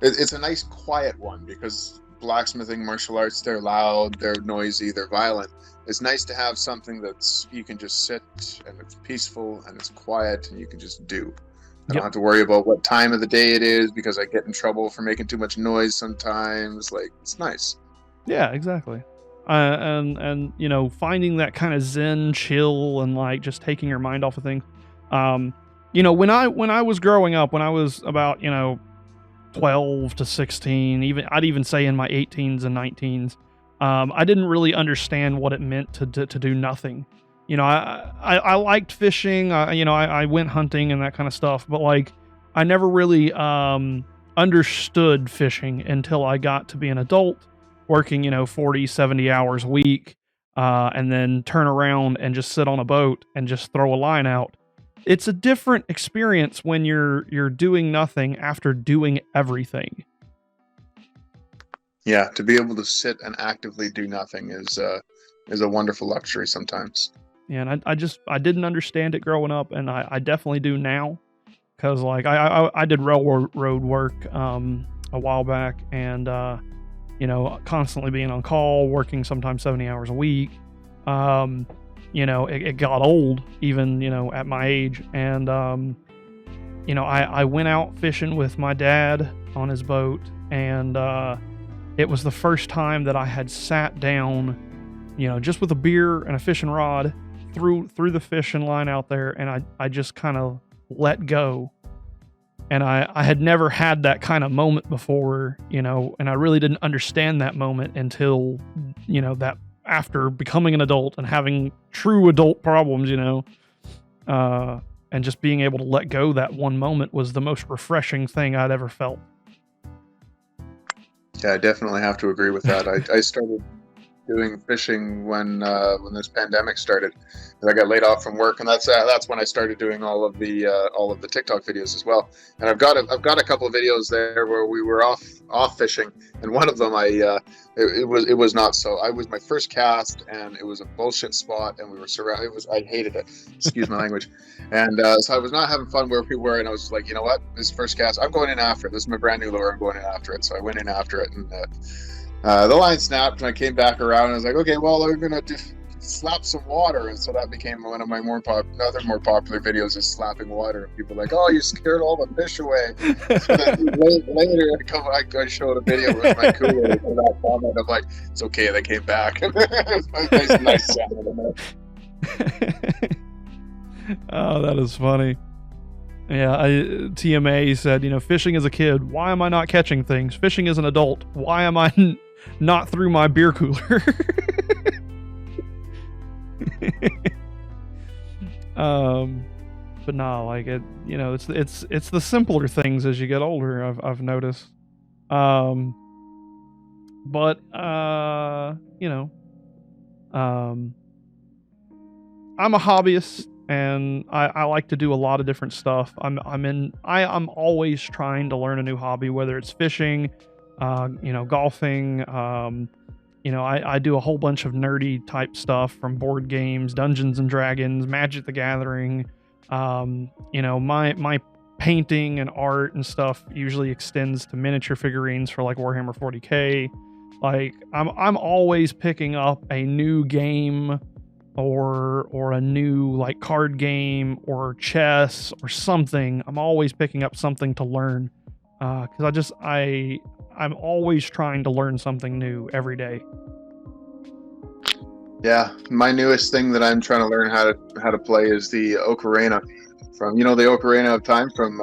B: it's a nice quiet one, because blacksmithing, martial arts, they're loud, they're noisy, they're violent. It's nice to have something that's, you can just sit and it's peaceful and it's quiet and you can just do. I don't have to worry about what time of the day it is, because I get in trouble for making too much noise sometimes. Like, it's nice.
A: Yeah, exactly. And you know, finding that kind of zen chill and like just taking your mind off of things. You know, when I was growing up, when I was about, you know, 12 to 16, I'd even say in my 18s and 19s, I didn't really understand what it meant to do nothing. You know, I liked fishing, you know, I went hunting and that kind of stuff, but like, I never really understood fishing until I got to be an adult, working, you know, 40, 70 hours a week, and then turn around and just sit on a boat and just throw a line out. It's a different experience when you're doing nothing after doing everything.
B: Yeah, to be able to sit and actively do nothing is a wonderful luxury sometimes.
A: Yeah, and I didn't understand it growing up, and I definitely do now, because like I did railroad work a while back, and you know, constantly being on call, working sometimes 70 hours a week. You know, it got old, even, you know, at my age. And, you know, I went out fishing with my dad on his boat, and it was the first time that I had sat down, you know, just with a beer and a fishing rod, threw the fishing line out there, and I just kind of let go. And I had never had that kind of moment before, you know, and I really didn't understand that moment until, you know, that after becoming an adult and having true adult problems, you know, and just being able to let go that one moment was the most refreshing thing I'd ever felt. Yeah,
B: I definitely have to agree with that. I started doing fishing when this pandemic started. I got laid off from work, and that's when I started doing all of the TikTok videos as well. And I've got a couple of videos there where we were off fishing, and one of them it was not so. I was my first cast, and it was a bullshit spot, and we were surrounded. I hated it. Excuse my language. And so I was not having fun where we were, and I was like, you know what? This first cast, I'm going in after it. This is my brand new lure. I'm going in after it. So I went in after it, and the line snapped, and I came back around, and I was like, okay, well, I'm gonna slap some water, and so that became one of my other more popular videos is slapping water. People are like, oh, you scared all the fish away. So then later, I showed a video with my cooler for that comment. I'm like, it's okay, they came back. It's nice sound.
A: Oh, that is funny. Yeah, TMA said, fishing as a kid, why am I not catching things? Fishing as an adult, why am I not through my beer cooler? But no, like it, it's the simpler things as you get older. I've noticed. But I'm a hobbyist. And I like to do a lot of different stuff. I'm always trying to learn a new hobby, whether it's fishing, golfing. I do a whole bunch of nerdy type stuff, from board games, Dungeons and Dragons, Magic the Gathering. My painting and art and stuff usually extends to miniature figurines for like Warhammer 40K. Like I'm always picking up a new game, or a new like card game or chess or something. I'm always picking up something to learn, because I'm always trying to learn something new every day.
B: Yeah, my newest thing that I'm trying to learn how to play is the Ocarina from the Ocarina of Time from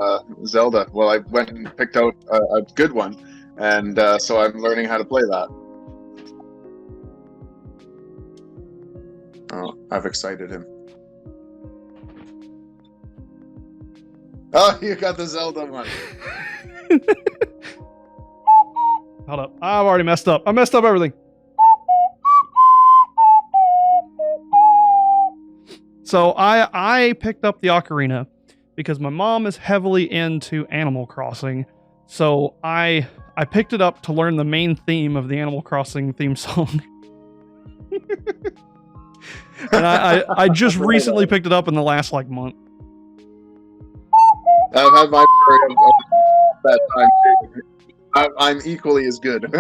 B: Zelda. Well, I went and picked out a good one, and so I'm learning how to play that. Oh, I've excited him. Oh, you got the Zelda one.
A: Hold up. I've already messed up. I messed up everything. So I picked up the Ocarina because my mom is heavily into Animal Crossing. So I picked it up to learn the main theme of the Animal Crossing theme song. And I just recently picked it up in the last month.
B: I've had my that time. I'm equally as good.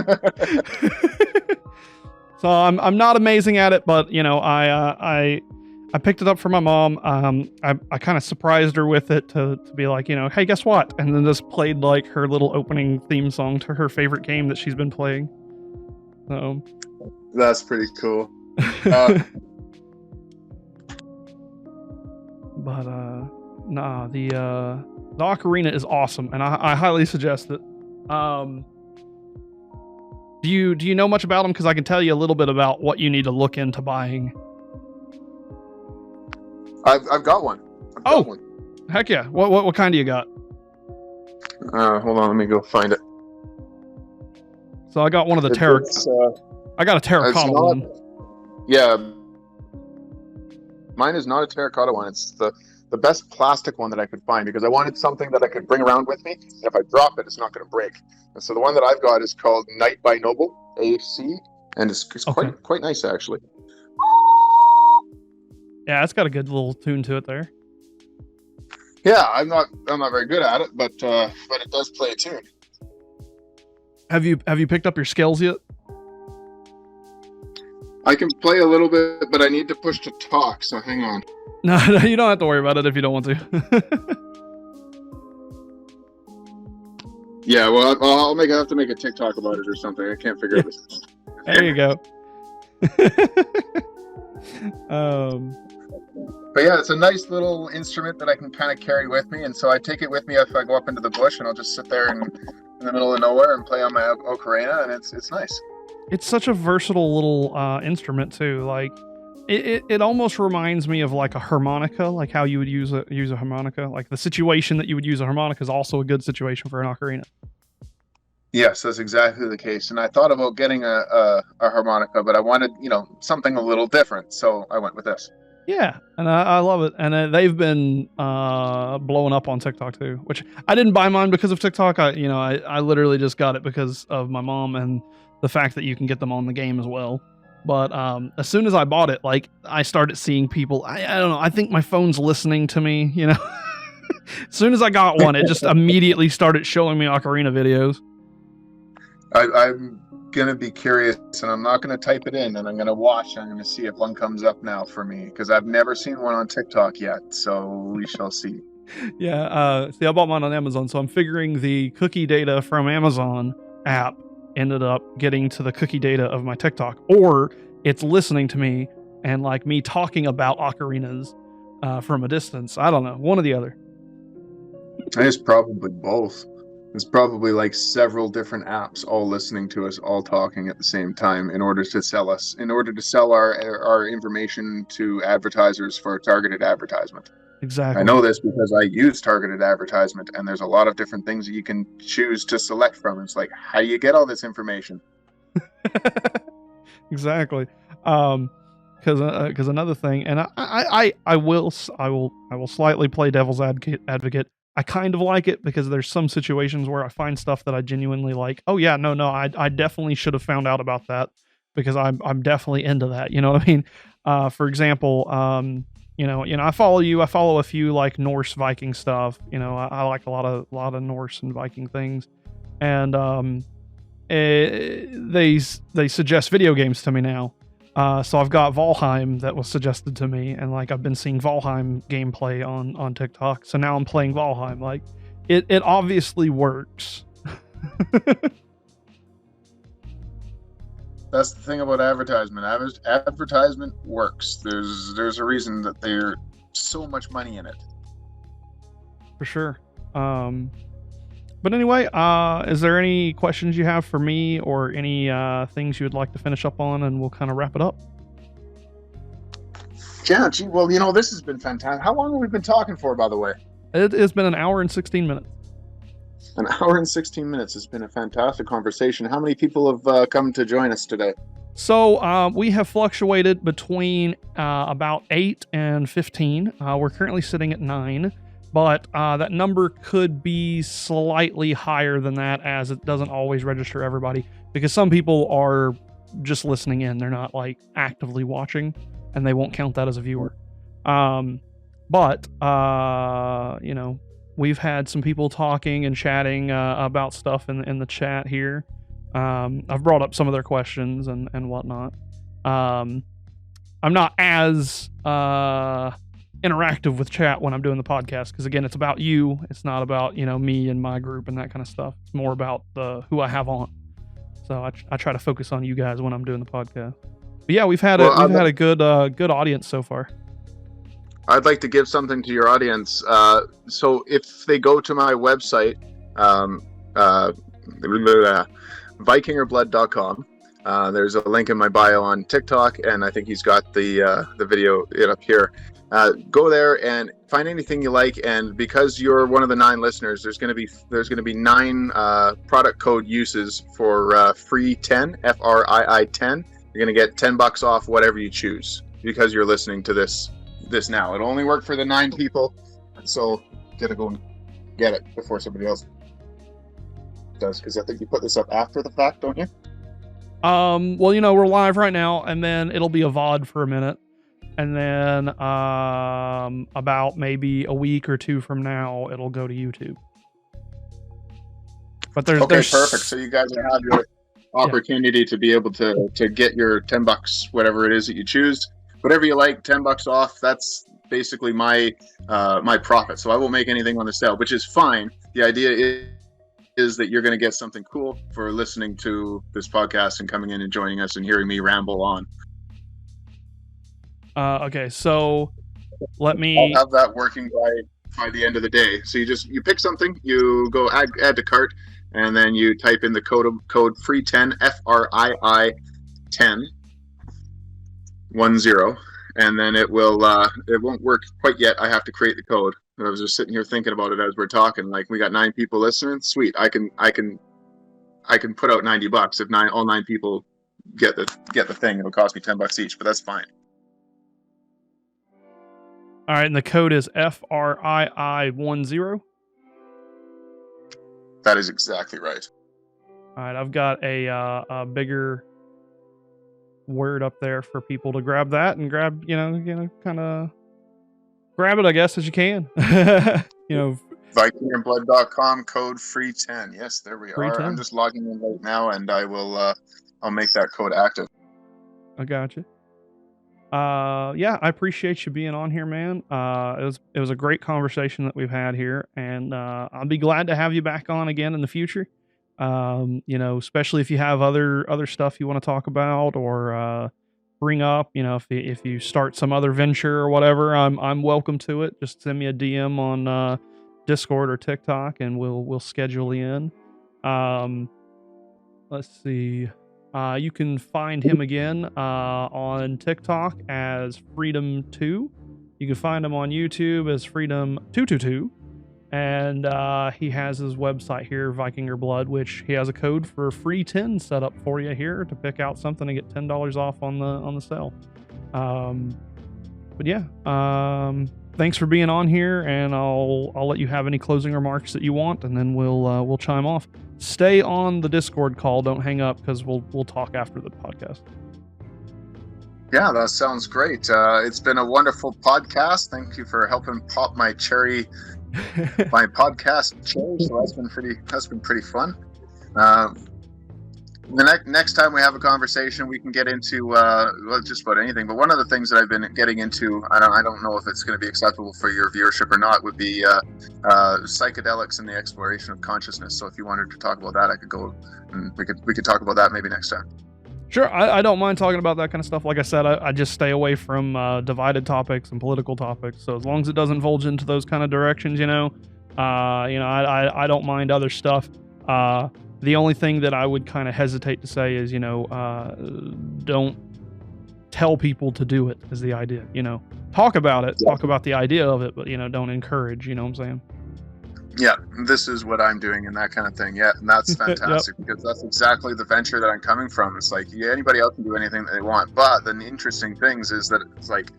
A: So I'm not amazing at it, but I picked it up for my mom. I kind of surprised her with it to be like, hey, guess what? And then just played like her little opening theme song to her favorite game that she's been playing. So
B: that's pretty cool.
A: But the Ocarina is awesome, and I highly suggest it. Do you know much about them? Because I can tell you a little bit about what you need to look into buying.
B: I've got one. One.
A: Heck yeah! What kind do you got?
B: Hold on, let me go find it.
A: So I got one of the I got a terracotta one.
B: Yeah. Mine is not a terracotta one. It's the best plastic one that I could find, because I wanted something that I could bring around with me. And if I drop it, it's not going to break. And so the one that I've got is called Night by Noble, AC, and it's quite nice actually.
A: Yeah, it's got a good little tune to it there.
B: Yeah, I'm not very good at it, but it does play a tune.
A: Have you picked up your skills yet?
B: I can play a little bit, but I need to push to talk, so hang on.
A: No, you don't have to worry about it if you don't want to.
B: Yeah, well, I'll have to make a TikTok about it or something. I can't figure this out.
A: There you go.
B: But yeah, it's a nice little instrument that I can kind of carry with me, and so I take it with me if I go up into the bush, and I'll just sit there in the middle of nowhere and play on my Ocarina, and it's nice.
A: It's such a versatile little instrument too. Like it almost reminds me of like a harmonica, like how you would use a harmonica. Like the situation that you would use a harmonica is also a good situation for an ocarina.
B: Yes, that's exactly the case. And I thought about getting a harmonica, but I wanted, something a little different, so I went with this.
A: Yeah, and I love it. And they've been blowing up on TikTok too, which I didn't buy mine because of TikTok. I literally just got it because of my mom and the fact that you can get them on the game as well. But as soon as I bought it, I started seeing people. I don't know. I think my phone's listening to me. As soon as I got one, it just immediately started showing me ocarina videos.
B: gonna be curious, and I'm not gonna type it in, and I'm gonna watch. And I'm gonna see if one comes up now for me because I've never seen one on TikTok yet. So we shall see.
A: Yeah, see, I bought mine on Amazon, so I'm figuring the cookie data from Amazon app ended up getting to the cookie data of my TikTok, or it's listening to me and like me talking about ocarinas from a distance. I don't know, one or the other.
B: It's probably both. It's probably like several different apps all listening to us, all talking at the same time in order to sell our information to advertisers for targeted advertisement.
A: Exactly.
B: I know this because I use targeted advertisement, and there's a lot of different things that you can choose to select from. It's like, how do you get all this information?
A: Exactly. Because another thing, and I will slightly play devil's advocate. I kind of like it because there's some situations where I find stuff that I genuinely like. Oh yeah, no, I definitely should have found out about that because I'm definitely into that. You know what I mean? For example, I follow you. I follow a few like Norse Viking stuff. I like a lot of Norse and Viking things, and they suggest video games to me now. So I've got Valheim that was suggested to me, and like I've been seeing Valheim gameplay on TikTok. So now I'm playing Valheim. Like it obviously works.
B: That's the thing about advertisement. Advertisement works. There's a reason that there's so much money in it.
A: For sure. But anyway, is there any questions you have for me or any things you would like to finish up on, and we'll kind of wrap it up?
B: Yeah, gee, well, this has been fantastic. How long have we been talking for, by the way?
A: It's been an hour and 16 minutes.
B: An hour and 16 minutes. It's been a fantastic conversation. How many people have come to join us today?
A: So we have fluctuated between about 8 and 15. We're currently sitting at 9. But that number could be slightly higher than that, as it doesn't always register everybody, because some people are just listening in. They're not like actively watching, and they won't count that as a viewer. But we've had some people talking and chatting about stuff in the chat here. I've brought up some of their questions and whatnot. I'm not as interactive with chat when I'm doing the podcast, because again, it's about you. It's not about me and my group and that kind of stuff. It's more about who I have on. So I try to focus on you guys when I'm doing the podcast. But yeah, we've had a good audience so far.
B: I'd like to give something to your audience. So if they go to my website, vikingerblood.com, there's a link in my bio on TikTok, and I think he's got the video up here. Go there and find anything you like, and because you're one of the 9 listeners, there's going to be 9 product code uses for Friis10, FRII10. You're going to get $10 off whatever you choose because you're listening to this now. It'll only work for the 9 people, so gotta go and get it before somebody else does, because I think you put this up after the fact, don't you?
A: Well, we're live right now, and then it'll be a VOD for a minute. And then about maybe a week or 2 from now, it'll go to YouTube. But there's
B: perfect. So you guys have your opportunity to be able to get your $10, whatever it is that you choose, whatever you like, $10 off. That's basically my profit. So I won't make anything on the sale, which is fine. The idea is that you're going to get something cool for listening to this podcast and coming in and joining us and hearing me ramble on.
A: Okay, so let me...
B: I'll have that working by the end of the day. So you pick something, you go add to cart, and then you type in the code Friis10, FRII 10, and then it won't work quite yet. I have to create the code. I was just sitting here thinking about it as we're talking. Like, we got 9 people listening. Sweet, I can put out $90 if all 9 people get the thing. It'll cost me $10 each, but that's fine.
A: All right, and the code is FRII10.
B: That is exactly right.
A: All right, I've got a bigger word up there for people to grab that and grab, kind of grab it, I guess, as you can.
B: VikingandBlood.com, code free10. Yes, there we
A: Free
B: are.
A: 10.
B: I'm just logging in right now, and I will. I'll make that code active.
A: I got you. Yeah, I appreciate you being on here, man. It was a great conversation that we've had here, and I'll be glad to have you back on again in the future. You know, especially if you have other stuff you want to talk about or bring up. You know, if you start some other venture or whatever, I'm welcome to it. Just send me a DM on Discord or TikTok, and we'll schedule you in. Let's see. You can find him again on TikTok as Friidom2. You can find him on YouTube as Friidom222. And he has his website here, Viking or Blood, which he has a code for free 10 set up for you here to pick out something to get $10 off on the sale. But yeah, thanks for being on here, and I'll let you have any closing remarks that you want, and then we'll chime off. Stay on the Discord call. Don't hang up, because we'll talk after the podcast.
B: Yeah, that sounds great. It's been a wonderful podcast. Thank you for helping pop my cherry, my podcast cherry. So that's been pretty fun. The next time we have a conversation, we can get into just about anything. But one of the things that I've been getting into, I don't know if it's going to be acceptable for your viewership or not, would be psychedelics and the exploration of consciousness. So if you wanted to talk about that, I could go and we could talk about that maybe next time.
A: Sure, I don't mind talking about that kind of stuff. Like I said, I just stay away from divided topics and political topics. So as long as it doesn't vulge into those kind of directions, I don't mind other stuff. The only thing that I would kind of hesitate to say is, don't tell people to do it is the idea. Talk about it, talk about the idea of it, but don't encourage. You know what I'm saying?
B: Yeah, this is what I'm doing and that kind of thing. Yeah, and that's fantastic. Yep. Because that's exactly the venture that I'm coming from. It's like, yeah, anybody else can do anything that they want. But the interesting things is that it's like,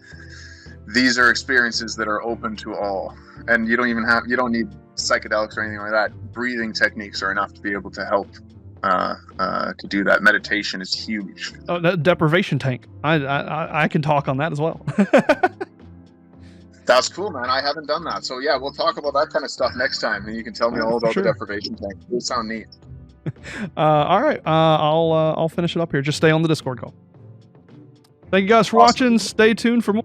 B: these are experiences that are open to all. And you don't need psychedelics or anything like that. Breathing techniques are enough to be able to help to do that. Meditation is huge.
A: Oh, that deprivation tank. I can talk on that as well.
B: That's cool, man. I haven't done that. So yeah, we'll talk about that kind of stuff next time, and you can tell me all about the deprivation tank. It will sound neat.
A: All right. I'll finish it up here. Just stay on the Discord call. Thank you guys for watching. Stay tuned for more.